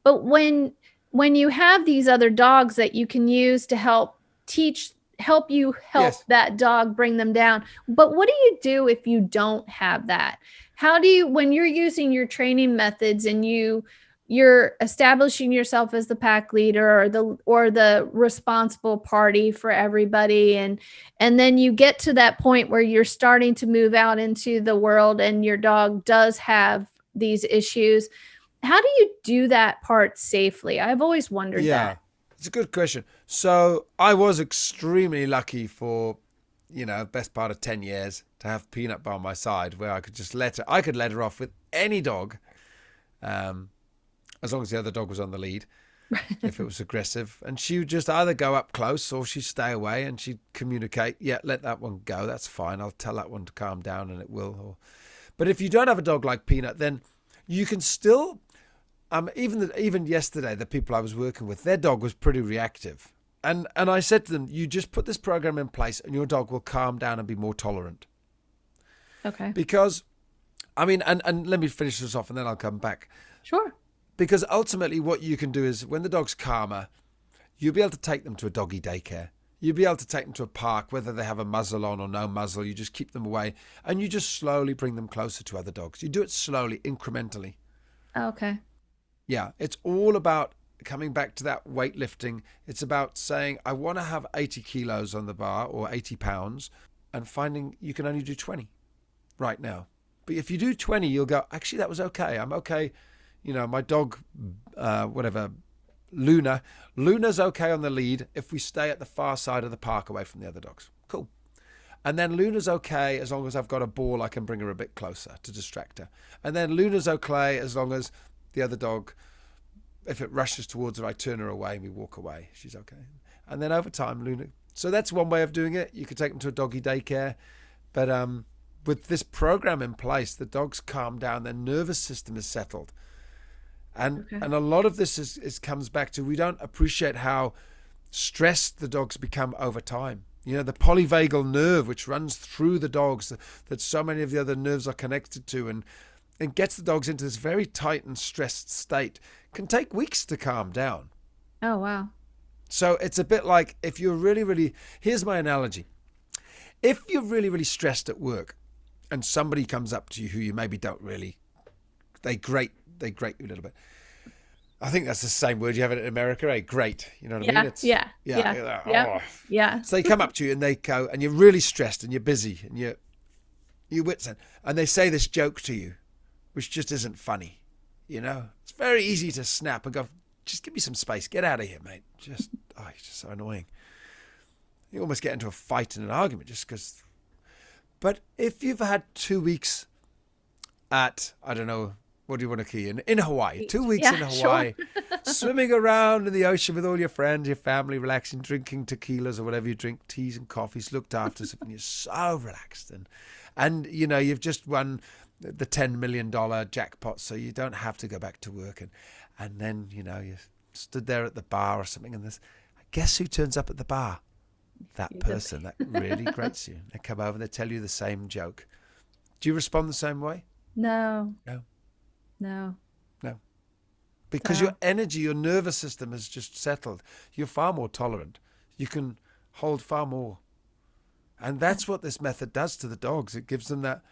but when you have these other dogs that you can use to help you help yes. that dog bring them down. But what do you do if you don't have that? How do you, when you're using your training methods and you're establishing yourself as the pack leader or the responsible party for everybody, and then you get to that point where you're starting to move out into the world and your dog does have these issues. How do you do that part safely? I've always wondered that. Yeah, it's a good question. So I was extremely lucky for, best part of 10 years to have Peanut by my side where I could just I could let her off with any dog, um, as long as the other dog was on the lead, if it was aggressive. And she would just either go up close or she'd stay away and she'd communicate, yeah, let that one go. That's fine. I'll tell that one to calm down and it will. But if you don't have a dog like Peanut, then you can still, even yesterday, the people I was working with, their dog was pretty reactive. And I said to them, you just put this program in place and your dog will calm down and be more tolerant. Okay. Because, and let me finish this off and then I'll come back. Sure. Because ultimately what you can do is when the dog's calmer, you'll be able to take them to a doggy daycare. You'll be able to take them to a park, whether they have a muzzle on or no muzzle. You just keep them away and you just slowly bring them closer to other dogs. You do it slowly, incrementally. Okay. Yeah, it's all about coming back to that weightlifting. It's about saying, I want to have 80 kilos on the bar or 80 pounds and finding you can only do 20 right now. But if you do 20, you'll go, actually, that was okay. I'm okay. My dog, Luna's okay on the lead if we stay at the far side of the park away from the other dogs. Cool. And then Luna's okay as long as I've got a ball I can bring her a bit closer to distract her. And then Luna's okay as long as the other dog, if it rushes towards her, I turn her away and we walk away. She's okay. And then over time, Luna. So that's one way of doing it. You could take them to a doggy daycare. But with this program in place, the dogs calm down, their nervous system is settled. And Okay. and a lot of this comes back to we don't appreciate how stressed the dogs become over time. The polyvagal nerve, which runs through the dogs, that so many of the other nerves are connected to, and gets the dogs into this very tight and stressed state, can take weeks to calm down. Oh, wow. So it's a bit like if you're really, really, here's my analogy. If you're really, really stressed at work and somebody comes up to you who you maybe don't really, they grate you a little bit. I think that's the same word you have in America, eh? Great. You know what I mean? It's, Yeah. yeah. Yeah. Oh. Yeah. Yeah. So they come up to you and they go, and you're really stressed and you're busy and you're wits end, and they say this joke to you, which just isn't funny. It's very easy to snap and go, just give me some space. Get out of here, mate. You're just so annoying. You almost get into a fight and an argument just because. But if you've had 2 weeks at, I don't know, what do you want to key in Hawaii? 2 weeks Yeah, in Hawaii, sure. swimming around in the ocean with all your friends, your family, relaxing, drinking tequilas or whatever you drink, teas and coffees, looked after, and you're so relaxed. And you know, you've just won the $10 million jackpot, so you don't have to go back to work. And then, you know, you stood there at the bar or something, and guess who turns up at the bar? That person that really grates you. They come over and they tell you the same joke. Do you respond the same way? No. No. No. No. Because your energy, your nervous system has just settled. You're far more tolerant. You can hold far more. And that's what this method does to the dogs. It gives them that,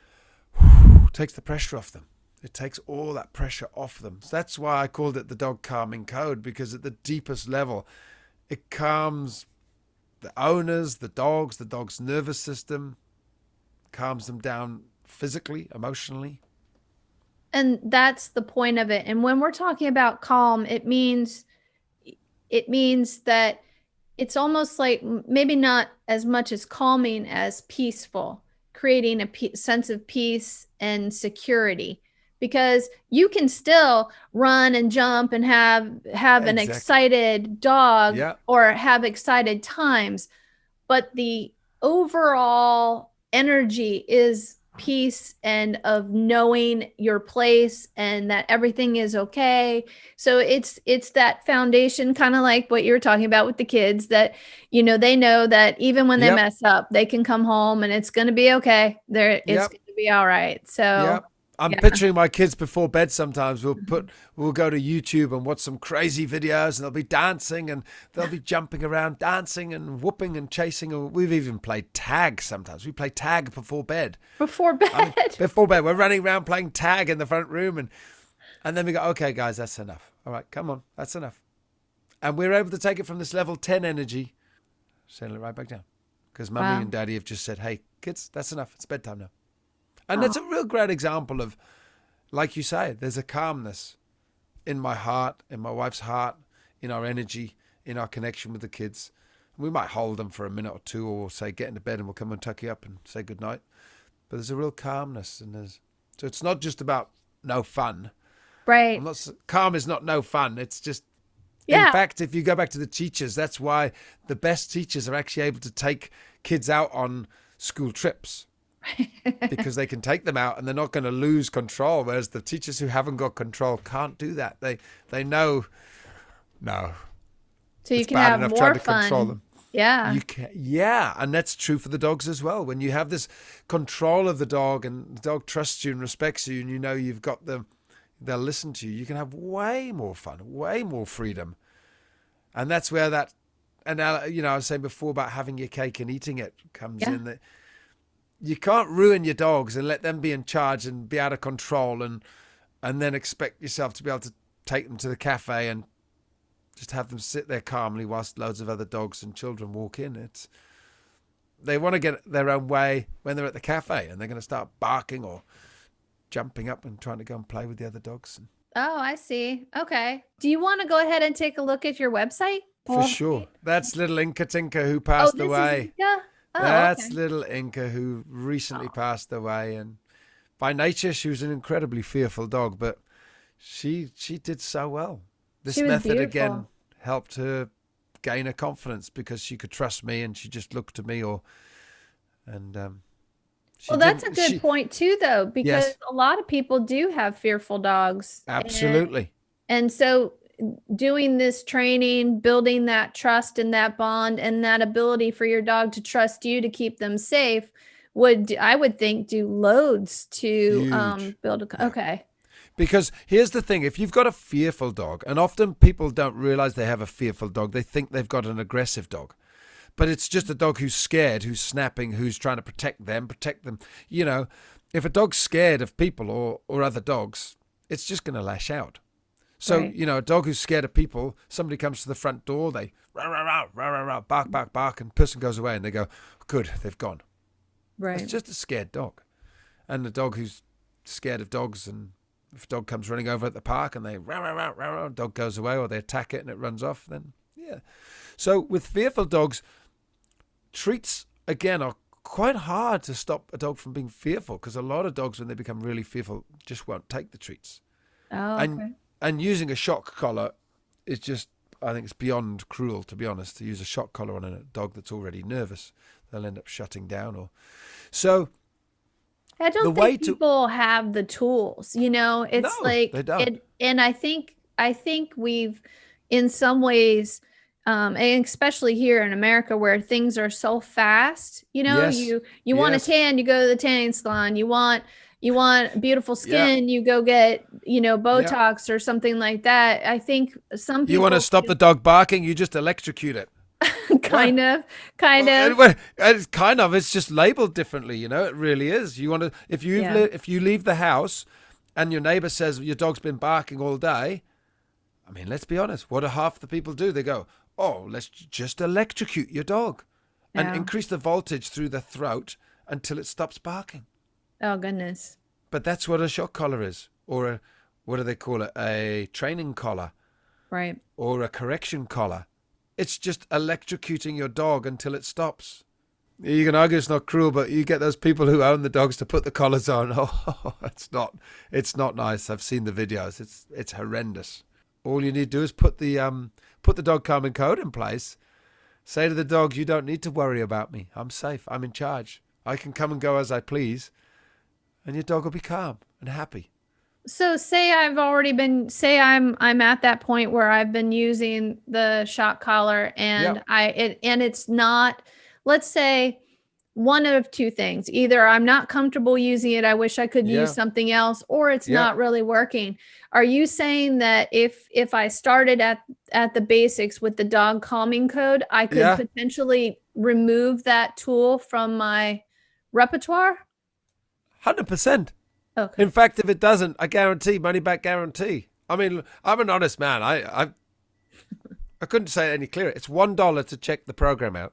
takes the pressure off them. It takes all that pressure off them. So that's why I called it the dog calming code, because at the deepest level, it calms the owners, the dog's nervous system, calms them down physically, emotionally. And that's the point of it. And when we're talking about calm, it means that it's almost like maybe not as much as calming as peaceful, creating a sense of peace and security, because you can still run and jump and have an excited dog or have excited times, but the overall energy is peace and of knowing your place and that everything is okay. So it's that foundation, kind of like what you were talking about with the kids, that, you know, they know that even when they mess up, they can come home and it's going to be okay. It's going to be all right. So I'm picturing my kids before bed. Sometimes we'll go to YouTube and watch some crazy videos, and they'll be dancing and they'll be jumping around, dancing and whooping and chasing. And we've even played tag sometimes. We play tag before bed. Before bed? Before bed. We're running around playing tag in the front room. And then we go, okay, guys, that's enough. All right, come on, that's enough. And we're able to take it from this level 10 energy, settle it right back down. Because Mummy and Daddy have just said, hey, kids, that's enough. It's bedtime now. And that's a real great example of, like you say, there's a calmness in my heart, in my wife's heart, in our energy, in our connection with the kids. We might hold them for a minute or two, or say, get into bed and we'll come and tuck you up and say goodnight. But there's a real calmness. So it's not just about no fun. Right. Calm is not no fun. It's just, in fact, if you go back to the teachers, that's why the best teachers are actually able to take kids out on school trips. Because they can take them out and they're not going to lose control, whereas the teachers who haven't got control can't do that. They know, no. So you can have more trying to fun. Control them. Yeah. You can, and that's true for the dogs as well. When you have this control of the dog and the dog trusts you and respects you, and you know you've got them, they'll listen to you. You can have way more fun, way more freedom, and that's where that. And you know, I was saying before about having your cake and eating it comes in. That you can't ruin your dogs and let them be in charge and be out of control and then expect yourself to be able to take them to the cafe and just have them sit there calmly whilst loads of other dogs and children walk in. They want to get their own way when they're at the cafe, and they're going to start barking or jumping up and trying to go and play with the other dogs. Oh, I see. Okay. Do you want to go ahead and take a look at your website? For sure. That's little Inca Tinka who passed away. Inca? Oh, That's little Inca who recently passed away, and by nature she was an incredibly fearful dog, but she did so well. This method again helped her gain her confidence because she could trust me and she just looked to me. Well, that's a good point too, though, because a lot of people do have fearful dogs. Absolutely. And so doing this training, building that trust and that bond and that ability for your dog to trust you to keep them safe I would think do loads to build okay. Because here's the thing, if you've got a fearful dog, and often people don't realize they have a fearful dog, they think they've got an aggressive dog. But it's just a dog who's scared, who's snapping, who's trying to protect them. You know, if a dog's scared of people or other dogs, it's just going to lash out. So, you know, a dog who's scared of people, somebody comes to the front door, they rah, rah, rah, rah, rah, rah, bark, bark, bark, and the person goes away and they go, good, they've gone. Right. It's just a scared dog. And the dog who's scared of dogs, and if a dog comes running over at the park and they rah, rah, rah, rah, rah, dog goes away, or they attack it and it runs off, then So with fearful dogs, treats, again, are quite hard to stop a dog from being fearful, because a lot of dogs, when they become really fearful, just won't take the treats. Oh, And okay. and using a shock collar is just, I think it's beyond cruel, to be honest, to use a shock collar on a dog that's already nervous. They'll end up shutting down. Or so I the don't way think to people have the tools, it's no, they like don't. it, and I think we've in some ways, and especially here in America where things are so fast, Yes, you want a yes, tan, you go to the tanning salon, you want beautiful yeah, skin, you go get, yeah. Botox or something like that. I think some You want to people stop the dog barking? You just electrocute it. What? kind of, kind of, Well, it's kind of. It's just labeled differently. It really is. You want to yeah. if you leave the house, and your neighbor says your dog's been barking all day. I mean, let's be honest. What do half the people do? They go, "Oh, let's just electrocute your dog, and Yeah. increase the voltage through the throat until it stops barking." Oh goodness. But that's what a shock collar is, or a, what do they call it? A training collar Right. or a correction collar. It's just electrocuting your dog until it stops. You can argue it's not cruel, but you get those people who own the dogs to put the collars on. Oh, it's not nice. I've seen the videos. It's horrendous. All you need to do is put the dog calming code in place. Say to the dog, you don't need to worry about me. I'm safe. I'm in charge. I can come and go as I please, and your dog will be calm and happy. So say I'm at that point where I've been using the shock collar Yeah, and it's not, let's say, one of two things. Either I'm not comfortable using it, I wish I could use yeah, something else, or it's yeah, not really working. Are you saying that if I started at the basics with the dog calming code, I could yeah. potentially remove that tool from my repertoire? 100%. Okay. In fact, if it doesn't, I guarantee, money back guarantee. I mean, I'm an honest man. I couldn't say it any clearer. It's $1 to check the program out.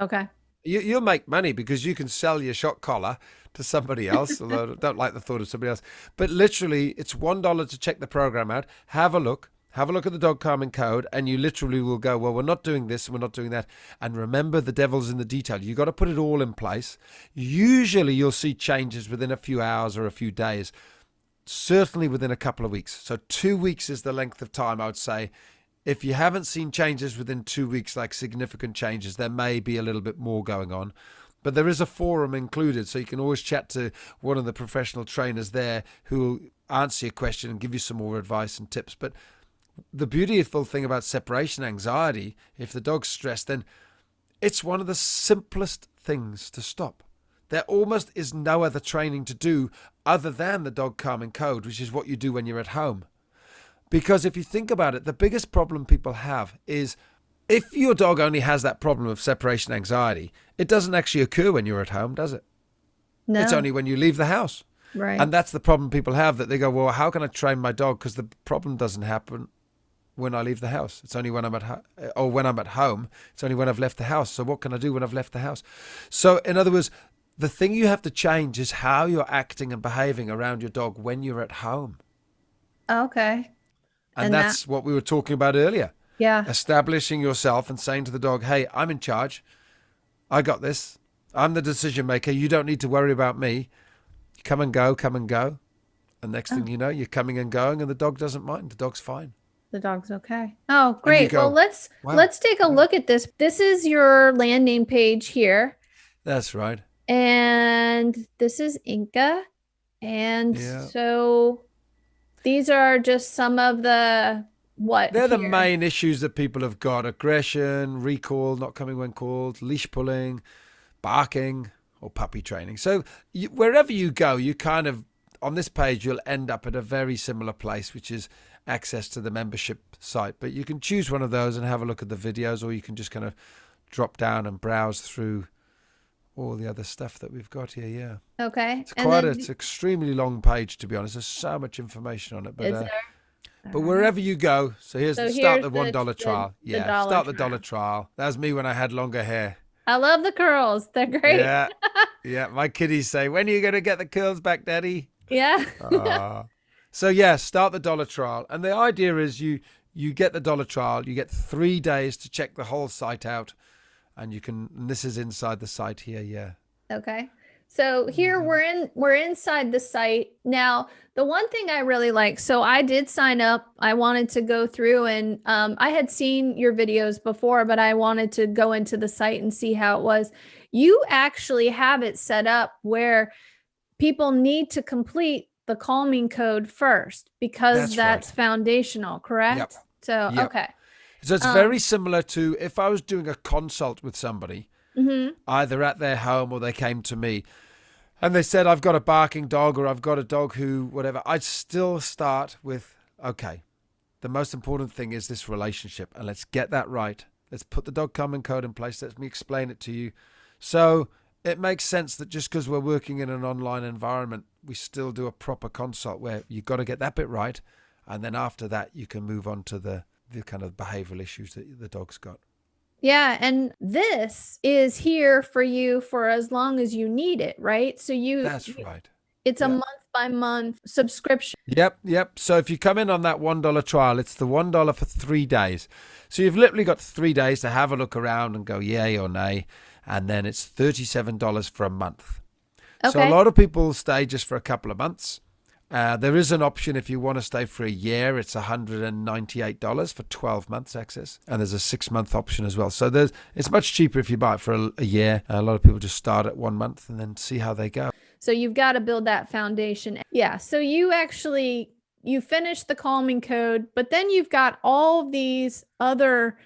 Okay. You'll make money because you can sell your shock collar to somebody else, although I don't like the thought of somebody else. But literally, it's $1 to check the program out. Have a look. Have a look at the dog calming code, and you literally will go, well, we're not doing this and we're not doing that. And remember, the devil's in the detail. You've got to put it all in place. Usually, you'll see changes within a few hours or a few days, certainly within a couple of weeks. So 2 weeks is the length of time, I would say. If you haven't seen changes within 2 weeks, like significant changes, there may be a little bit more going on. But there is a forum included, so you can always chat to one of the professional trainers there who will answer your question and give you some more advice and tips. But the beautiful thing about separation anxiety, if the dog's stressed, then it's one of the simplest things to stop. There almost is no other training to do other than the dog calming code, which is what you do when you're at home. Because if you think about it, the biggest problem people have is if your dog only has that problem of separation anxiety, it doesn't actually occur when you're at home, does it? It's No. only when you leave the house. Right. And that's the problem people have, that they go, well, how can I train my dog? Because the problem doesn't happen when I leave the house. It's only when I'm or when I'm at home. It's only when I've left the house. So what can I do when I've left the house? So in other words, the thing you have to change is how you're acting and behaving around your dog when you're at home. Okay. And And that, that's what we were talking about earlier. yeah. Establishing yourself and saying to the dog, hey, I'm in charge. I got this. I'm the decision maker. You don't need to worry about me. Come and go, come and go. And next Oh, thing you know, you're coming and going and the dog doesn't mind. The dog's fine. the dog's okay. Oh, And you great. Well, go, let's wow, let's take a wow. look at this. This is your landing page here, That's right. and this is Inca. And Yeah. so these are just some of the what They're the here. main issues that people have got: aggression, recall, not coming when called, leash pulling, barking, or puppy training. So wherever you go, you kind of, on this page, you'll end up at a very similar place, which is access to the membership site. But you can choose one of those and have a look at the videos, or you can just kind of drop down and browse through all the other stuff that we've got here. Yeah. Okay. It's And quite then it's extremely long page, to be honest. There's so much information on it, is there? but All right. wherever you go, so So start here's the $1 trial. the Yeah, dollar start the trial. dollar trial. That was me when I had longer hair. I love the curls. They're great. Yeah, yeah. My kiddies say, "When are you going to get the curls back, Daddy?" Yeah. So yeah, start the dollar trial, and the idea is you get the dollar trial. You get 3 days to check the whole site out, and you can. And this is inside the site here. Yeah. Okay. So here we're inside the site. Now, the one thing I really like, so I did sign up. I wanted to go through and I had seen your videos before, but I wanted to go into the site and see how it was. You actually have it set up where people need to complete the calming code first because that's right. foundational, correct? Yep. So, Yep. okay. So it's very similar to if I was doing a consult with somebody, either at their home or they came to me and they said, I've got a barking dog or I've got a dog who, whatever, I'd still start with, okay, the most important thing is this relationship and let's get that right. Let's put the dog calming code in place. Let me explain it to you. So it makes sense that just because we're working in an online environment, we still do a proper consult where you've got to get that bit right. And then after that, you can move on to the kind of behavioral issues that the dog's got. Yeah, and this is here for you for as long as you need it, right? So That's right. It's a month by month subscription. Yep. So if you come in on that $1 trial, it's the $1 for 3 days. So you've literally got 3 days to have a look around and go yay or nay. And then it's $37 for a month. Okay. So a lot of people stay just for a couple of months. There is an option if you want to stay for a year. It's $198 for 12 months access. And there's a 6-month option as well. So it's much cheaper if you buy it for a year. A lot of people just start at 1 month and then see how they go. So you've got to build that foundation. Yeah. So you finish the calming code, but then you've got all these other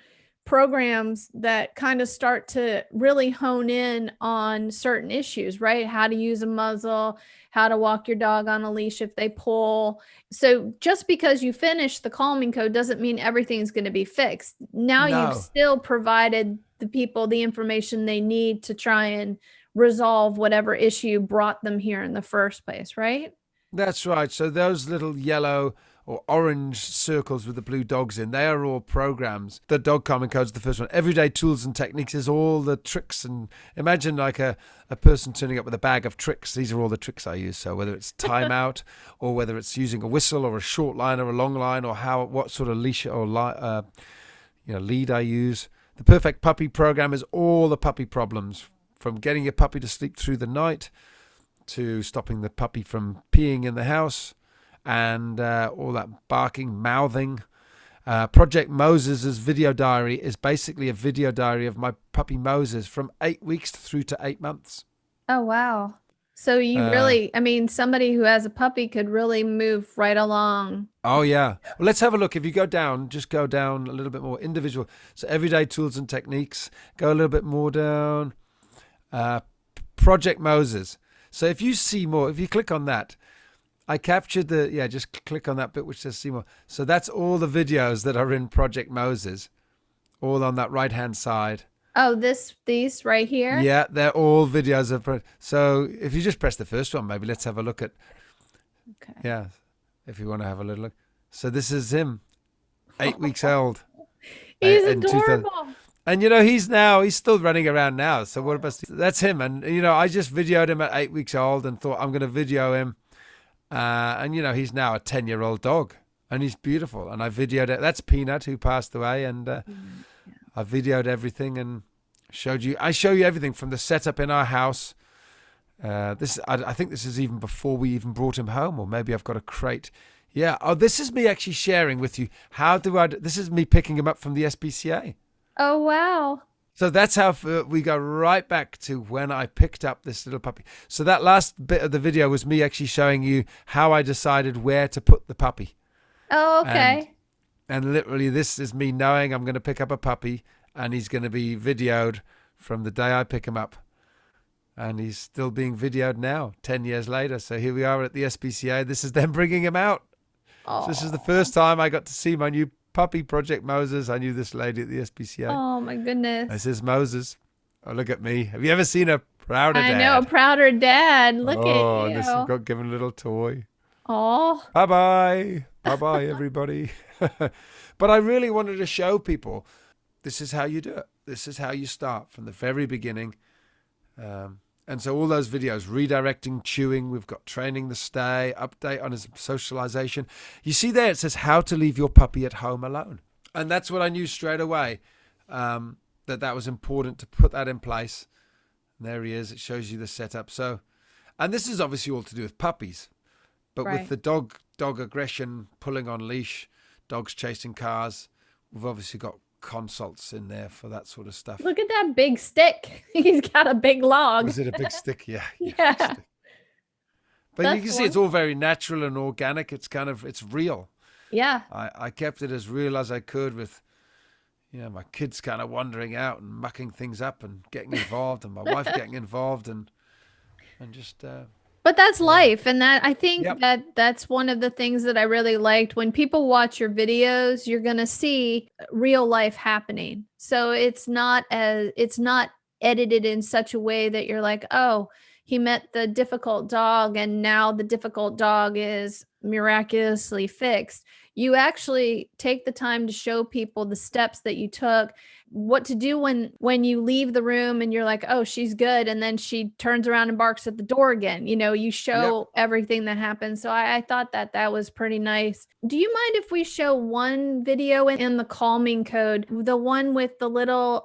programs that kind of start to really hone in on certain issues, right? How to use a muzzle, how to walk your dog on a leash if they pull. So just because you finish the calming code doesn't mean everything's going to be fixed. Now you've still provided the people the information they need to try and resolve whatever issue brought them here in the first place, right? That's right. So those little yellow or orange circles with the blue dogs in, they are all programs. The dog calming code is the first one. Everyday tools and techniques is all the tricks. And imagine like a person turning up with a bag of tricks. These are all the tricks I use. So whether it's timeout or whether it's using a whistle or a short line or a long line or what sort of leash or lead I use. The Perfect Puppy program is all the puppy problems, from getting your puppy to sleep through the night to stopping the puppy from peeing in the house and all that barking, mouthing. Project Moses' video diary is basically a video diary of my puppy Moses from 8 weeks through to 8 months. Oh, wow. So you really, somebody who has a puppy could really move right along. Oh, yeah. Well, let's have a look. If you go down, just go down a little bit more individual. So everyday tools and techniques, go a little bit more down. Project Moses. So if you see more, if you click on that, I captured just click on that bit which says see more. So that's all the videos that are in Project Moses, all on that right-hand side. Oh, these right here? Yeah, they're all videos of. So if you just press the first one, maybe let's have a look at. Okay. Yeah, if you want to have a little look. So this is him, 8 weeks old. He's adorable. And, he's still running around now. So what about, that's him. And, I just videoed him at 8 weeks old and thought I'm going to video him. And, he's now a 10-year-old dog and he's beautiful. And I videoed it. That's Peanut, who passed away. And I videoed everything and I show you everything from the setup in our house. I think this is even before we even brought him home, or maybe I've got a crate. Yeah. Oh, this is me actually sharing with you. This is me picking him up from the SPCA. Oh, wow. So that's how we go right back to when I picked up this little puppy. So that last bit of the video was me actually showing you how I decided where to put the puppy. Oh, okay. And literally this is me knowing I'm going to pick up a puppy and he's going to be videoed from the day I pick him up. And he's still being videoed now, 10 years later. So here we are at the SPCA. This is them bringing him out. So this is the first time I got to see my new puppy, Project Moses. I knew this lady at the SPCA. Oh, my goodness. This is Moses. Oh, look at me. Have you ever seen a prouder dad? I know, a prouder dad. Look at you. Oh, and this got given a little toy. Oh. Bye-bye. Bye-bye, everybody. But I really wanted to show people this is how you do it. This is how you start from the very beginning. And so all those videos, redirecting, chewing, we've got training the stay, update on his socialization. You see there, it says how to leave your puppy at home alone. And that's what I knew straight away, that was important to put that in place. And there he is. It shows you the setup. So And this is obviously all to do with puppies, but Right. with the dog aggression, pulling on leash, dogs chasing cars, we've obviously got consults in there for that sort of stuff. Look at that big stick. He's got a big log. Was it a big stick? Yeah. Big Yeah. stick. But you can see it's all very natural and organic. It's real. Yeah. I kept it as real as I could with, my kids kind of wandering out and mucking things up and getting involved, and my wife getting involved, and just. But that's life. And that, I think Yep. that's one of the things that I really liked. When people watch your videos, you're going to see real life happening. So it's not edited in such a way that you're like, oh, he met the difficult dog and now the difficult dog is miraculously fixed. You actually take the time to show people the steps that you took, what to do when you leave the room and you're like, oh, she's good, and then she turns around and barks at the door again. You show everything that happens. So I thought that was pretty nice. Do you mind if we show one video in the calming code, the one with the little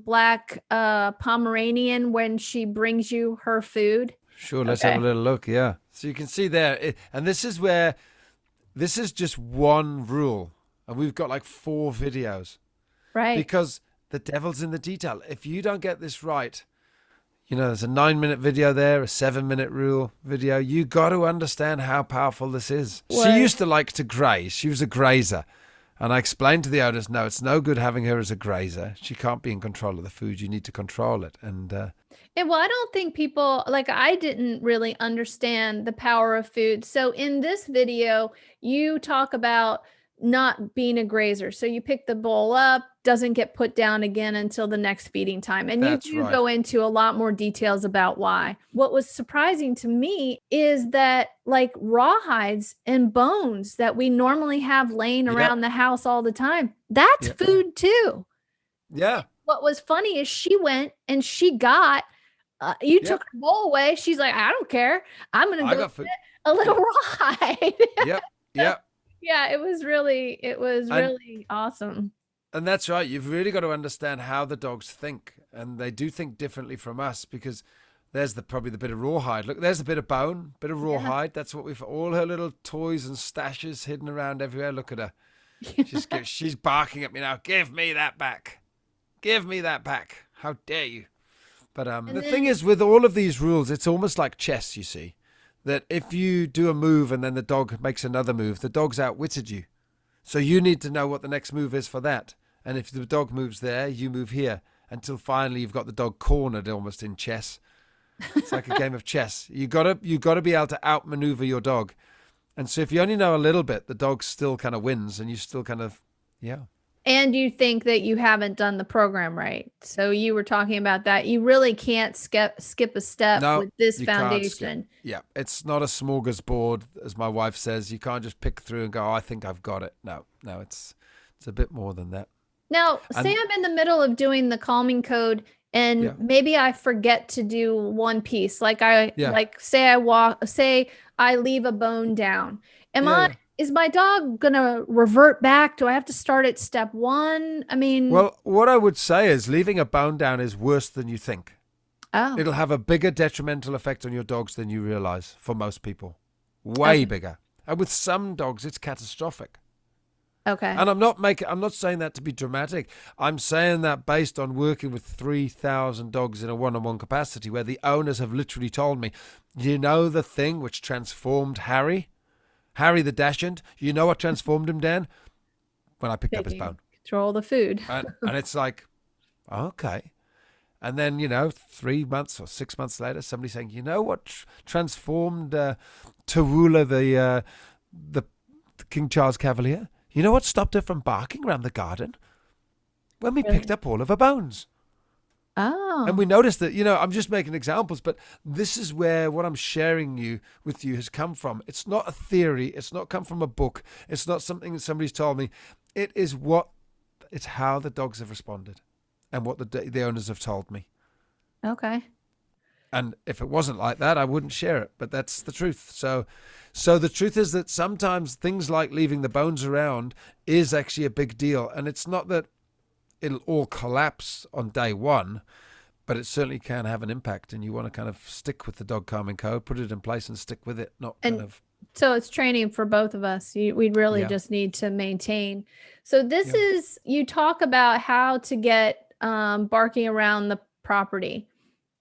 black Pomeranian when she brings you her food? Sure, let's have a little look. Yeah. So you can see there, and this is just one rule, and we've got like 4 videos. Right. Because the devil's in the detail. If you don't get this right, there's a 9-minute video there, a 7-minute rule video. You got to understand how powerful this is. She used to like to graze. She was a grazer. And I explained to the owners, no, it's no good having her as a grazer. She can't be in control of the food. You need to control it. And well, I don't think people, like, I didn't really understand the power of food. So in this video, you talk about not being a grazer. So you pick the bowl up, doesn't get put down again until the next feeding time. And That's you right. go into a lot more details about why. What was surprising to me is that like rawhides and bones that we normally have laying around the house all the time, that's food too. Yeah. What was funny is she went and she got, you took her bowl away. She's like, I don't care. I'm going to go get a little rawhide. Yep. Yep. Yeah, it was really awesome. And that's right. You've really got to understand how the dogs think. And they do think differently from us, because there's probably the bit of rawhide. Look, there's a bit of bone, bit of rawhide. That's what all her little toys and stashes hidden around everywhere. Look at her. She's barking at me now. Give me that back. Give me that back. How dare you? But the thing is, with all of these rules, it's almost like chess, you see. That if you do a move and then the dog makes another move, the dog's outwitted you. So you need to know what the next move is for that. And if the dog moves there, you move here, until finally you've got the dog cornered, almost in chess. It's like a game of chess. You got to be able to outmaneuver your dog. And so if you only know a little bit, the dog still kind of wins, and you still kind of, And you think that you haven't done the program right. So you were talking about that. You really can't skip a step with this foundation. Yeah, it's not a smorgasbord, as my wife says. You can't just pick through and go, oh, I think I've got it. No, it's a bit more than that. Now, say I'm in the middle of doing the calming code, and maybe I forget to do one piece. Like say I leave a bone down. Is my dog going to revert back? Do I have to start at step 1? I mean... Well, what I would say is leaving a bone down is worse than you think. Oh. It'll have a bigger detrimental effect on your dogs than you realize, for most people. Way bigger. And with some dogs, it's catastrophic. Okay. And I'm not saying that to be dramatic. I'm saying that based on working with 3,000 dogs in a one-on-one capacity, where the owners have literally told me, you know the thing which transformed Harry the Dachshund, you know what transformed him, Dan? When I picked up his bone. Control the food. and it's like, okay. And then, 3 months or 6 months later, somebody saying, you know what transformed Tawula, the King Charles Cavalier? You know what stopped her from barking around the garden? When we picked up all of her bones. Oh. And we noticed that, I'm just making examples, but this is where what I'm sharing with you has come from. It's not a theory. It's not come from a book. It's not something that somebody's told me. It's how the dogs have responded and what the owners have told me. Okay. And if it wasn't like that, I wouldn't share it, but that's the truth. So the truth is that sometimes things like leaving the bones around is actually a big deal. And it's not that it'll all collapse on day one, but it certainly can have an impact, and you want to kind of stick with the dog calming code, put it in place and stick with it, not kind of. So it's training for both of us. We'd really just need to maintain. So this is, you talk about how to get barking around the property.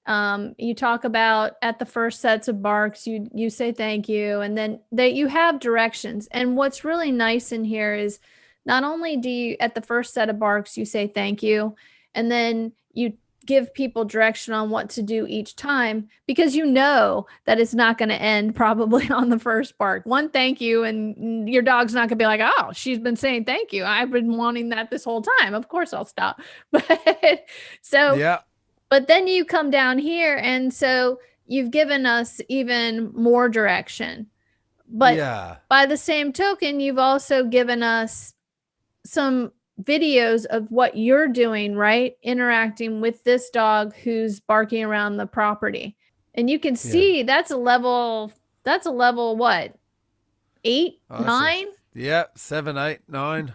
You talk about at the first sets of barks, you say thank you, and then that you have directions. And what's really nice in here is not only do you at the first set of barks, you say thank you, and then you give people direction on what to do each time, because you know that it's not going to end probably on the first bark. One thank you, and your dog's not going to be like, oh, she's been saying thank you. I've been wanting that this whole time. Of course I'll stop. But so, but then you come down here, and so you've given us even more direction. But by the same token, you've also given us some videos of what you're doing, right? Interacting with this dog who's barking around the property. And you can see that's a level what? 8, 9? 7, 8, 9.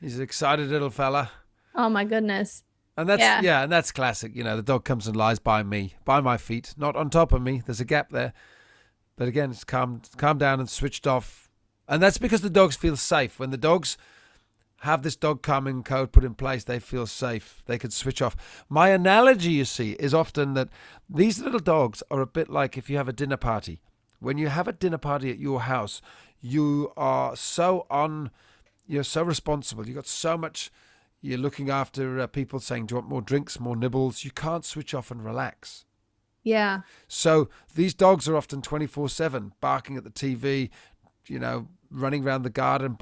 He's an excited little fella. Oh my goodness. And that's and that's classic. You know, the dog comes and lies by me, by my feet, not on top of me. There's a gap there. But again, it's calm down and switched off. And that's because the dogs feel safe. When the dogs have this dog calming code put in place, they feel safe. They can switch off. My analogy, you see, is often that these little dogs are a bit like if you have a dinner party. When you have a dinner party at your house, you are you're so responsible. You've got so much, you're looking after people saying, do you want more drinks, more nibbles? You can't switch off and relax. Yeah. So these dogs are often 24/7, barking at the TV, you know, running around the garden,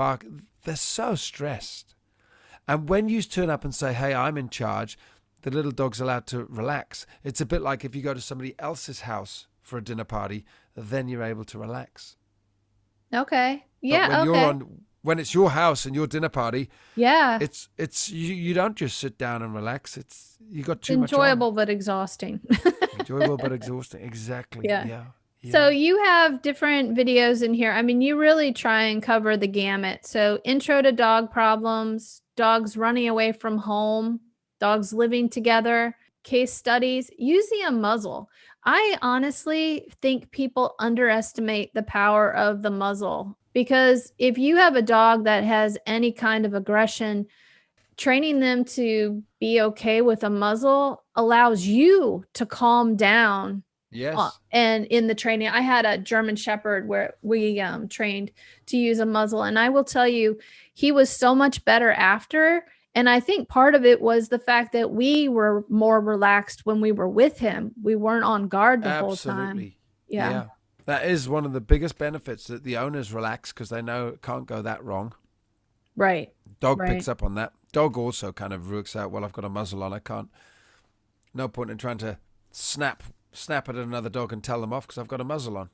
they're so stressed. And when you turn up and say, hey, I'm in charge, the little dog's allowed to relax. It's a bit like if you go to somebody else's house for a dinner party, then you're able to relax. Okay. Yeah. But when it's your house and your dinner party, it's you don't just sit down and relax. You got too much on. Enjoyable but exhausting. Enjoyable but exhausting. Exactly. Yeah. So you have different videos in here. I mean, you really try and cover the gamut. So intro to dog problems, dogs running away from home, dogs living together, case studies, using a muzzle. I honestly think people underestimate the power of the muzzle, because if you have a dog that has any kind of aggression, training them to be okay with a muzzle allows you to calm down. Yes. And in the training, I had a German Shepherd where we trained to use a muzzle. And I will tell you, he was so much better after. And I think part of it was the fact that we were more relaxed when we were with him. We weren't on guard the whole time. Absolutely. Yeah. That is one of the biggest benefits, that the owners relax because they know it can't go that wrong. Right. Dog picks up on that. Dog also kind of works out, well, I've got a muzzle on. I can't. No point in trying to snap at another dog and tell them off because I've got a muzzle on.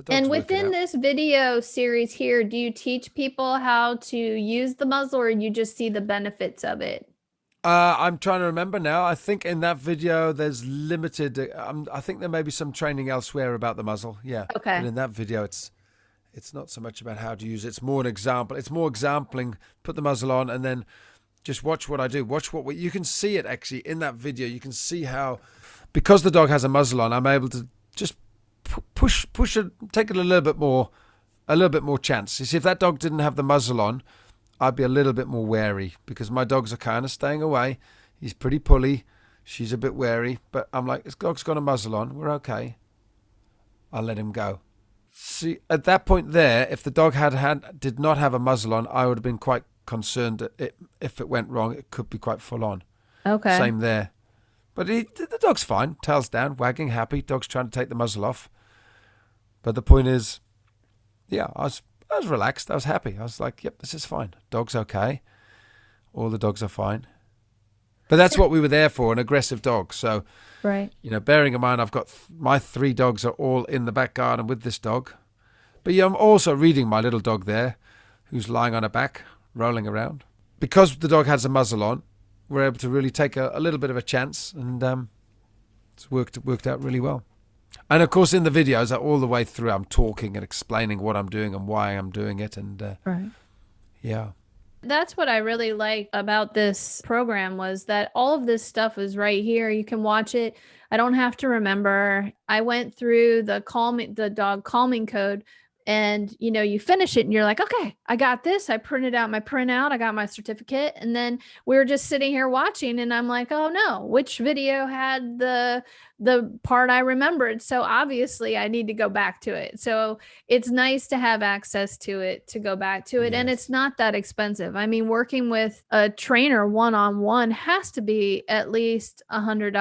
And within this video series here, do you teach people how to use the muzzle, or you just see the benefits of it? I'm trying to remember now. I think in that video there's limited. I think there may be some training elsewhere about the muzzle. Yeah. Okay. But in that video, it's not so much about how to use it. It's more an example. It's more exempling. Put the muzzle on and then just watch what I do. Watch what you can see it actually in that video. You can see how, because the dog has a muzzle on, I'm able to just push it, take it a little bit more chance. You see, if that dog didn't have the muzzle on, I'd be a little bit more wary, because my dogs are kind of staying away. He's pretty pulley. She's a bit wary, but I'm like, this dog's got a muzzle on. We're okay. I'll let him go. See, at that point there, if the dog did not have a muzzle on, I would have been quite concerned that if it went wrong, it could be quite full on. Okay. Same there. But the dog's fine. Tail's down, wagging, happy. Dog's trying to take the muzzle off. But the point is, yeah, I was relaxed. I was happy. I was like, yep, this is fine. Dog's okay. All the dogs are fine. But that's what we were there for, an aggressive dog. So, right. Bearing in mind, I've got my 3 dogs are all in the back garden with this dog. But I'm also reading my little dog there, who's lying on her back, rolling around. Because the dog has a muzzle on, we're able to really take a little bit of a chance, and it's worked out really well. And of course, in the videos, all the way through, I'm talking and explaining what I'm doing and why I'm doing it, and right. Yeah. That's what I really like about this program was that all of this stuff is right here. You can watch it. I don't have to remember. I went through the dog calming code, and you finish it and you're like, okay, I got this. I printed out my printout. I got my certificate. And then we were just sitting here watching, and I'm like, oh no, which video had the part I remembered? So obviously I need to go back to it. So it's nice to have access to it, to go back to it. And it's Yes. not that expensive. I mean, working with a trainer one-on-one has to be at least $100,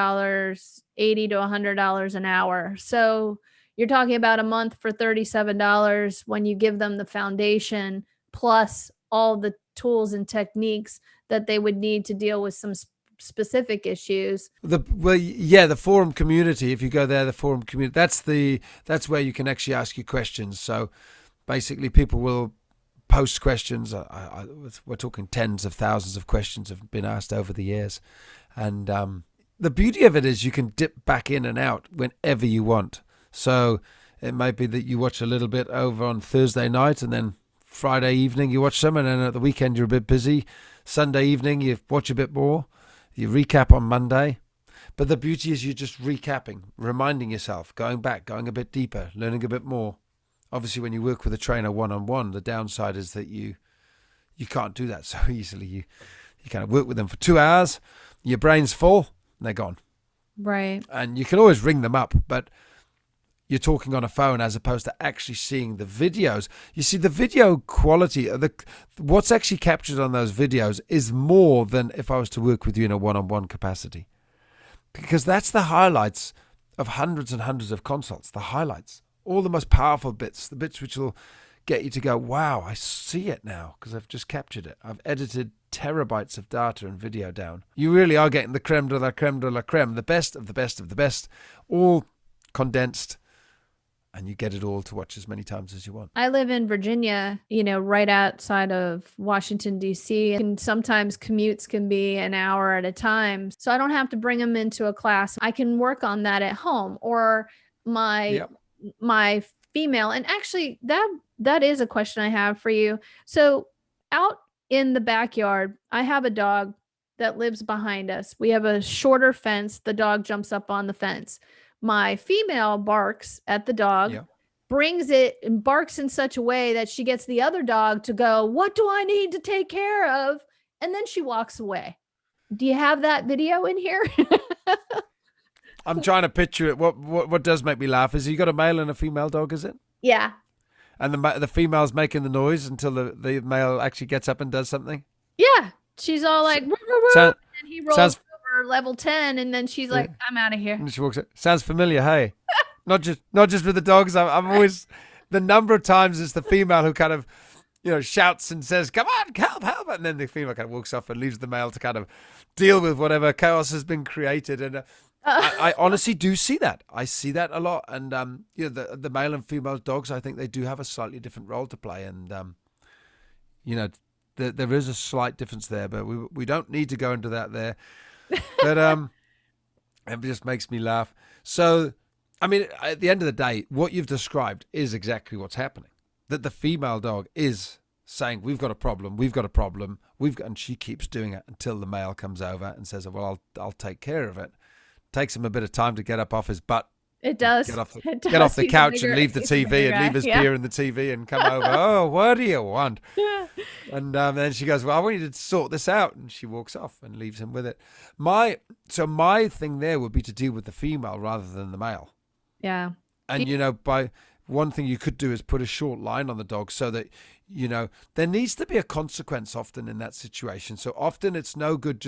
$80 to $100 an hour. So you're talking about a month for $37 when you give them the foundation plus all the tools and techniques that they would need to deal with some specific issues. The forum community. If you go there, the forum community. That's where you can actually ask your questions. So basically, people will post questions. We're talking tens of thousands of questions have been asked over the years, and the beauty of it is you can dip back in and out whenever you want. So it might be that you watch a little bit over on Thursday night, and then Friday evening you watch some, and then at the weekend you're a bit busy. Sunday evening you watch a bit more. You recap on Monday. But the beauty is you're just recapping, reminding yourself, going back, going a bit deeper, learning a bit more. Obviously, when you work with a trainer one-on-one, the downside is that you can't do that so easily. You kind of work with them for 2 hours, your brain's full, and they're gone. Right. And you can always ring them up, but you're talking on a phone as opposed to actually seeing the videos. You see, the video quality, what's actually captured on those videos is more than if I was to work with you in a one-on-one capacity. Because that's the highlights of hundreds and hundreds of consults, the highlights, all the most powerful bits, the bits which will get you to go, wow, I see it now because I've just captured it. I've edited terabytes of data and video down. You really are getting the creme de la creme de la creme, the best of the best of the best, all condensed. And you get it all to watch as many times as you want. I live in Virginia, right outside of Washington, D.C. And sometimes commutes can be an hour at a time. So I don't have to bring them into a class. I can work on that at home, or my female. And actually, that is a question I have for you. So out in the backyard, I have a dog that lives behind us. We have a shorter fence. The dog jumps up on the fence. My female barks at the dog, brings it and barks in such a way that she gets the other dog to go, what do I need to take care of? And then she walks away. Do you have that video in here? I'm trying to picture it. What does make me laugh is you got a male and a female dog, is it? Yeah. And the female's making the noise until the male actually gets up and does something? Yeah. She's all like, "Roo, roo, roo," and he rolls over level 10, and then she's like, I'm out of here. And she walks out. Sounds familiar, hey? Not just with the dogs. I'm always, the number of times it's the female who kind of, shouts and says, come on, help. And then the female kind of walks off and leaves the male to kind of deal with whatever chaos has been created. And I honestly do see that. I see that a lot. And, the male and female dogs, I think they do have a slightly different role to play. And, there is a slight difference there, but we don't need to go into that there. But it just makes me laugh. So, I mean, at the end of the day, what you've described is exactly what's happening. That the female dog is saying, we've got a problem, and she keeps doing it until the male comes over and says, well, I'll take care of it. Takes him a bit of time to get up off his butt. It does. Get off the couch and leave the TV and leave his beer in the TV and come over. Oh, what do you want? Yeah. And then she goes, well, I want you to sort this out. And she walks off and leaves him with it. My thing there would be to deal with the female rather than the male. Yeah. And, by one thing you could do is put a short line on the dog so that, there needs to be a consequence often in that situation. So often it's no good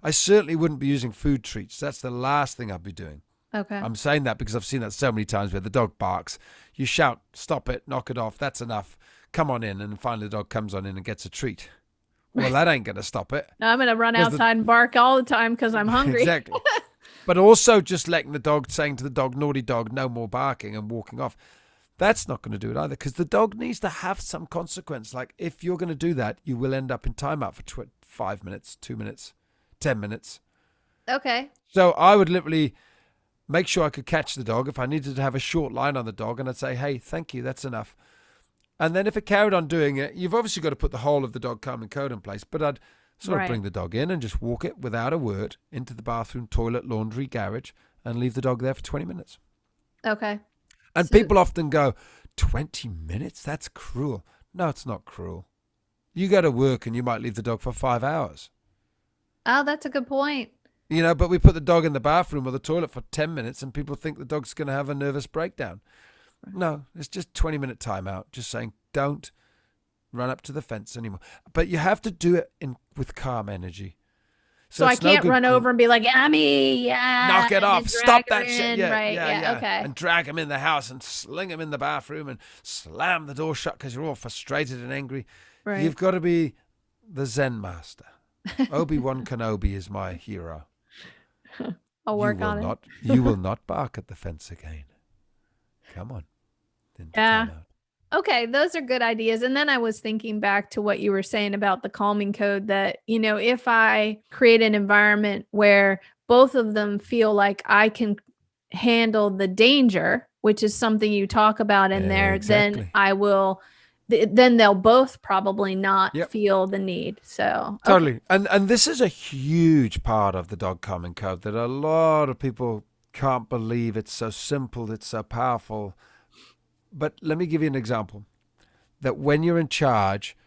I certainly wouldn't be using food treats. That's the last thing I'd be doing. Okay. I'm saying that because I've seen that so many times where the dog barks. You shout, stop it, knock it off. That's enough. Come on in. And finally the dog comes on in and gets a treat. Well, that ain't going to stop it. No, I'm going to run outside and bark all the time because I'm hungry. Exactly. But also just letting the dog, saying to the dog, naughty dog, no more barking and walking off. That's not going to do it either because the dog needs to have some consequence. Like if you're going to do that, you will end up in timeout for 5 minutes, 2 minutes, 10 minutes. Okay. So I would literally make sure I could catch the dog if I needed to have a short line on the dog, and I'd say, hey, thank you, that's enough. And then if it carried on doing it, you've obviously got to put the whole of the dog calming code in place. But I'd sort of bring the dog in and just walk it without a word into the bathroom, toilet, laundry, garage, and leave the dog there for 20 minutes. Okay. And people often go, 20 minutes? That's cruel. No, it's not cruel. You go to work and you might leave the dog for 5 hours. Oh, that's a good point. You know, but we put the dog in the bathroom or the toilet for 10 minutes and people think the dog's going to have a nervous breakdown. No, it's just 20-minute timeout. Just saying, don't run up to the fence anymore. But you have to do it with calm energy. So I can't run over and be like, Yummy, yeah. Knock it off. Stop that shit. Yeah, right. yeah. Okay. And drag him in the house and sling him in the bathroom and slam the door shut because you're all frustrated and angry. Right. You've got to be the Zen master. Obi-Wan Kenobi is my hero. I'll work on it. You will not bark at the fence again. Come on. Yeah. Okay, those are good ideas. And then I was thinking back to what you were saying about the calming code that, you know, if I create an environment where both of them feel like I can handle the danger, which is something you talk about in there, exactly. then they'll both probably not feel the need. So totally. And this is a huge part of the dog calming code that a lot of people can't believe. It's so simple, it's so powerful. But let me give you an example. That when you're in charge,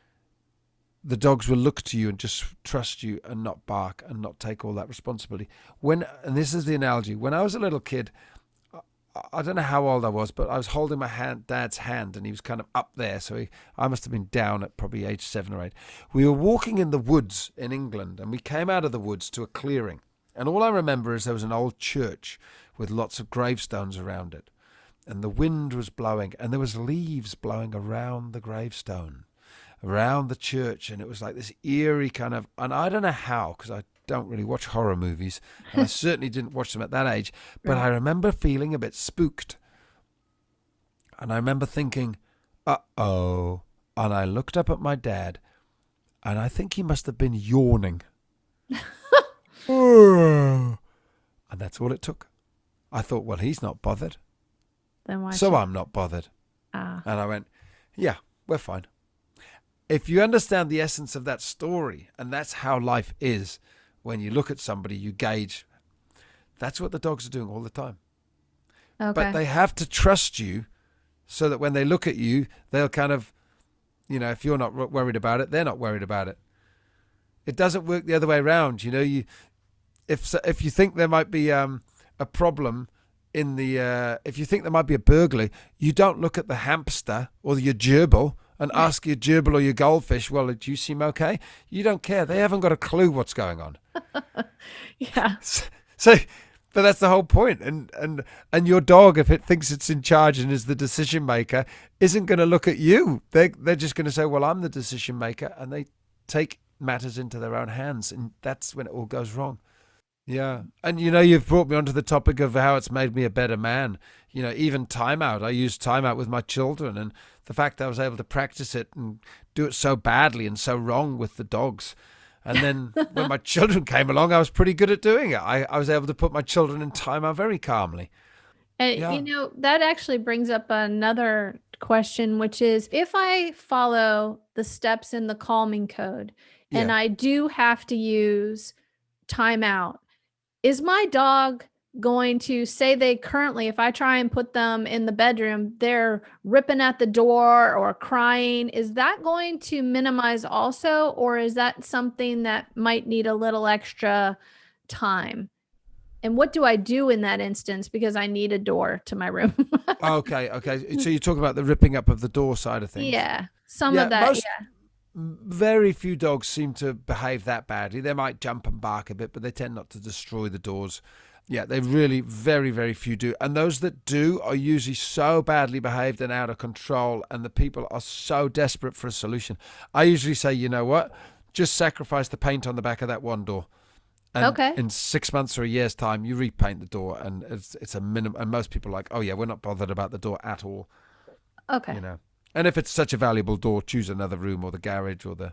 the dogs will look to you and just trust you and not bark and not take all that responsibility. And this is the analogy. When I was a little kid, I don't know how old I was, but I was holding my dad's hand and he was kind of up there. So I must have been down at probably age 7 or 8. We were walking in the woods in England and we came out of the woods to a clearing. And all I remember is there was an old church with lots of gravestones around it. And the wind was blowing and there was leaves blowing around the gravestone, around the church. And it was like this eerie kind of, and I don't know how, because I don't really watch horror movies, and I certainly didn't watch them at that age, but I remember feeling a bit spooked. And I remember thinking, uh-oh. And I looked up at my dad, and I think he must have been yawning. And that's all it took. I thought, well, he's not bothered. Then why so I'm not bothered. And I went, yeah, we're fine. If you understand the essence of that story, and that's how life is, when you look at somebody, you gauge. That's what the dogs are doing all the time. Okay. But they have to trust you so that when they look at you, they'll kind of, you know, if you're not worried about it, they're not worried about it. It doesn't work the other way around. You know, if you think there might be a problem in the, if you think there might be a burglary, you don't look at the hamster or your gerbil and ask your gerbil or your goldfish, well, do you seem okay? You don't care. They haven't got a clue what's going on. Yeah. So, but that's the whole point. And your dog, if it thinks it's in charge and is the decision maker, isn't going to look at you. They're just going to say, well, I'm the decision maker. And they take matters into their own hands. And that's when it all goes wrong. Yeah. And, you know, you've brought me onto the topic of how it's made me a better man. You know, even timeout. I use timeout with my children. And the fact that I was able to practice it and do it so badly and so wrong with the dogs. And then when my children came along, I was pretty good at doing it. I was able to put my children in timeout very calmly. And, you know, that actually brings up another question, which is if I follow the steps in the calming code and I do have to use timeout, is my dog going to say they currently, if I try and put them in the bedroom, they're ripping at the door or crying? Is that going to minimize also, or is that something that might need a little extra time? And what do I do in that instance? Because I need a door to my room. Okay. So you're talking about the ripping up of the door side of things. Yeah. Some of that, Very few dogs seem to behave that badly. They might jump and bark a bit, but they tend not to destroy the doors. Yeah, they really, very, very few do. And those that do are usually so badly behaved and out of control, and the people are so desperate for a solution. I usually say, you know what? Just sacrifice the paint on the back of that one door. And in 6 months or a year's time, you repaint the door, and it's a minimum. And most people are like, oh, yeah, we're not bothered about the door at all. Okay. You know. And if it's such a valuable door, choose another room or the garage or the...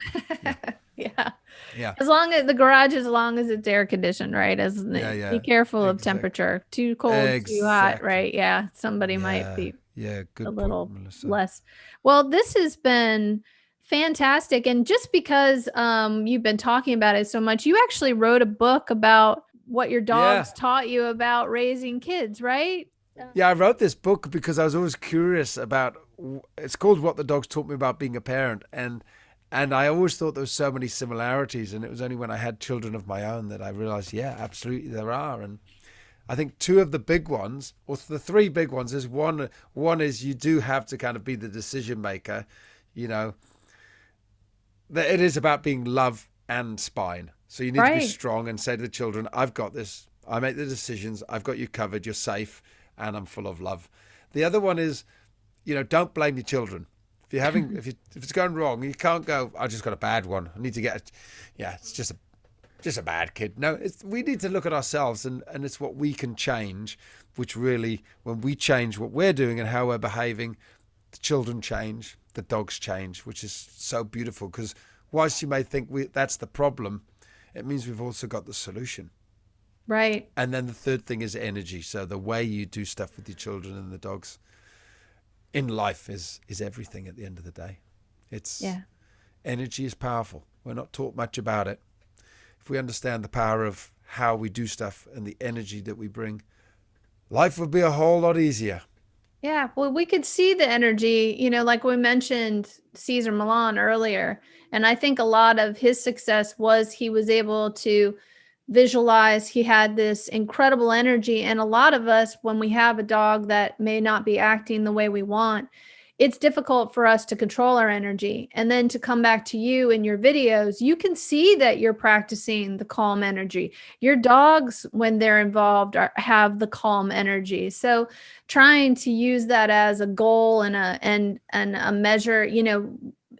Yeah. As long as the garage, as long as it's air conditioned, right? Be careful of temperature. Too cold, too hot, right? Yeah. Somebody might be Yeah, a good point, little Melissa. less. Well, this has been fantastic. And just because you've been talking about it so much, you actually wrote a book about what your dogs taught you about raising kids, right? Yeah, I wrote this book because I was always curious about. It's called "What the Dogs Taught Me About Being a Parent," and I always thought there was so many similarities. And it was only when I had children of my own that I realized, yeah, absolutely there are. And I think two of the big ones, or the three big ones, is one. One is you do have to kind of be the decision maker. You know, that it is about being love and spine. So you need to be strong and say to the children, "I've got this. I make the decisions. I've got you covered. You're safe." And I'm full of love. The other one is, don't blame your children. If you're having, if it's going wrong, you can't go, "I just got a bad one. I need to get it's just a bad kid." No, we need to look at ourselves, and it's what we can change, which really, when we change what we're doing and how we're behaving, the children change, the dogs change, which is so beautiful, because whilst you may think that's the problem, it means we've also got the solution. Right. And then the third thing is energy. So the way you do stuff with your children and the dogs in life is everything at the end of the day. Energy is powerful. We're not taught much about it. If we understand the power of how we do stuff and the energy that we bring, life would be a whole lot easier. Yeah, well, we could see the energy, like we mentioned Cesar Milan earlier. And I think a lot of his success was he was able to visualize. He had this incredible energy. And a lot of us, when we have a dog that may not be acting the way we want, it's difficult for us to control our energy. And then to come back to you in your videos, you can see that you're practicing the calm energy. Your dogs, when they're involved, have the calm energy. So trying to use that as a goal and a measure,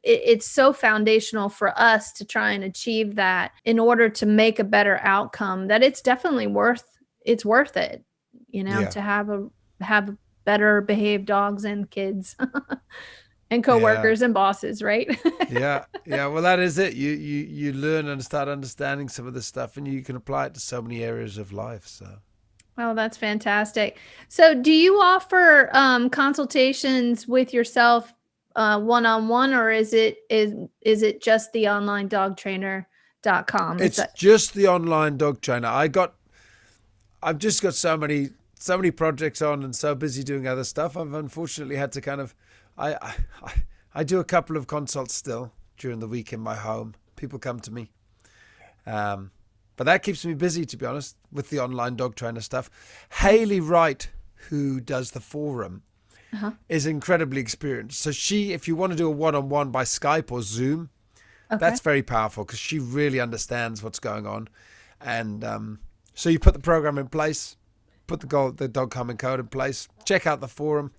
it's so foundational for us to try and achieve that in order to make a better outcome, that it's definitely worth it, to have better behaved dogs and kids and coworkers and bosses, right? Yeah. Well, that is it. You learn and start understanding some of this stuff, and you can apply it to so many areas of life. So. Oh, that's fantastic. So do you offer consultations with yourself one-on-one, or is it just the online dogtrainer.com? It's just the online dog trainer. I've just got so many projects on and so busy doing other stuff. I've unfortunately had to kind of, I do a couple of consults still during the week in my home. People come to me. But that keeps me busy, to be honest, with the online dog trainer stuff. Haley Wright, who does the forum, is incredibly experienced. So if you want to do a one-on-one by Skype or Zoom, that's very powerful, because she really understands what's going on. And so you put the program in place, put the dog calming code in place, check out the forum,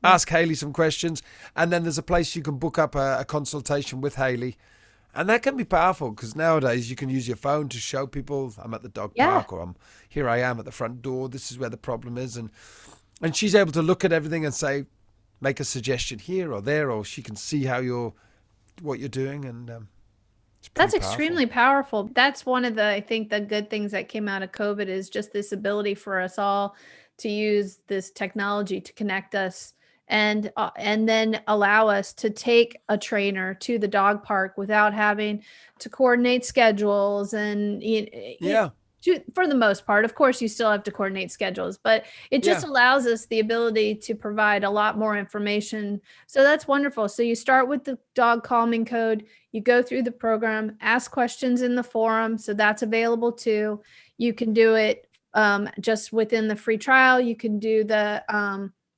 ask Haley some questions, and then there's a place you can book up a consultation with Haley. And that can be powerful, because nowadays you can use your phone to show people, I'm at the dog park, or here I am at the front door. This is where the problem is. And she's able to look at everything and say, make a suggestion here or there, or she can see what you're doing. And that's extremely powerful. That's one of I think the good things that came out of COVID is just this ability for us all to use this technology to connect us and then allow us to take a trainer to the dog park without having to coordinate schedules and for the most part. Of course, you still have to coordinate schedules, but it just allows us the ability to provide a lot more information. So that's wonderful. So you start with the dog calming code, you go through the program, ask questions in the forum. So that's available too. You can do it just within the free trial. You can do the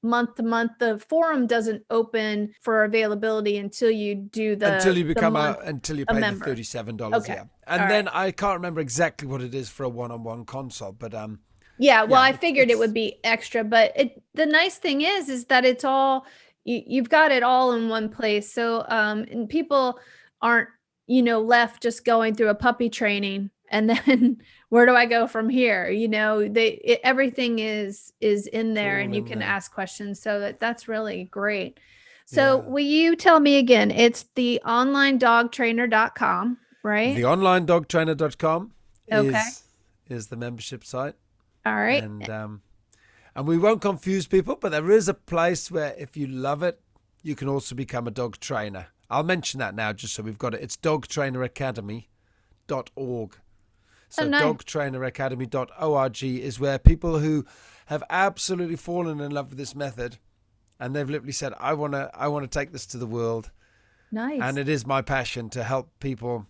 month to month. The forum doesn't open for availability until you do until you pay the $37. Okay. And then I can't remember exactly what it is for a one-on-one consult, but I figured it would be extra, but the nice thing is that it's all you've got it all in one place. So and people aren't left just going through a puppy training and then where do I go from here? Everything is in there, and you can ask questions. So that's really great. So will you tell me again, it's the online dogtrainer.com, right? The online dogtrainer.com is the membership site. All right. And we won't confuse people, but there is a place where if you love it, you can also become a dog trainer. I'll mention that now just so we've got it. It's dogtraineracademy.org. So nice. dogtraineracademy.org is where people who have absolutely fallen in love with this method, and they've literally said, I want to take this to the world. Nice. And it is my passion to help people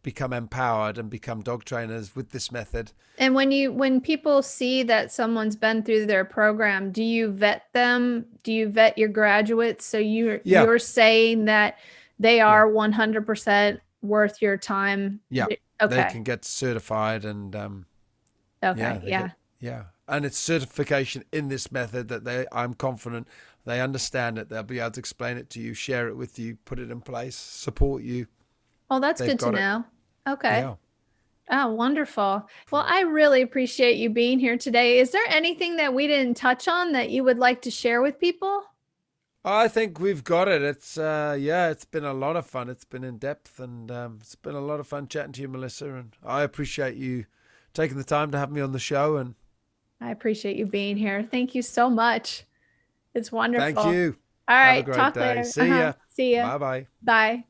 become empowered and become dog trainers with this method. And when people see that someone's been through their program, do you vet them? Do you vet your graduates? So you're saying that they are 100% worth your time. Yeah. Okay. They can get certified and and it's certification in this method that I'm confident they understand it. They'll be able to explain it to you, share it with you, put it in place, support you. Oh, that's good to know. Okay. Yeah. Oh, wonderful. Well, I really appreciate you being here today. Is there anything that we didn't touch on that you would like to share with people? I think we've got it. It's it's been a lot of fun. It's been in depth, and it's been a lot of fun chatting to you, Melissa. And I appreciate you taking the time to have me on the show. And I appreciate you being here. Thank you so much. It's wonderful. Thank you. All right. Have a great Talk day. later. See ya. See ya. Bye-bye. Bye.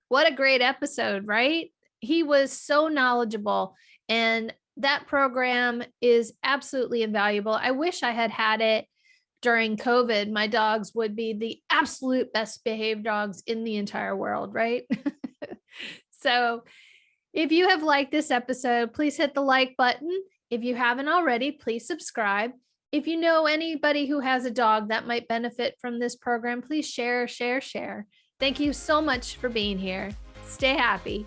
What a great episode, right? He was so knowledgeable, and that program is absolutely invaluable. I wish I had it during COVID. My dogs would be the absolute best behaved dogs in the entire world, right? So if you have liked this episode, please hit the like button. If you haven't already, please subscribe. If you know anybody who has a dog that might benefit from this program, please share. Thank you so much for being here. Stay happy.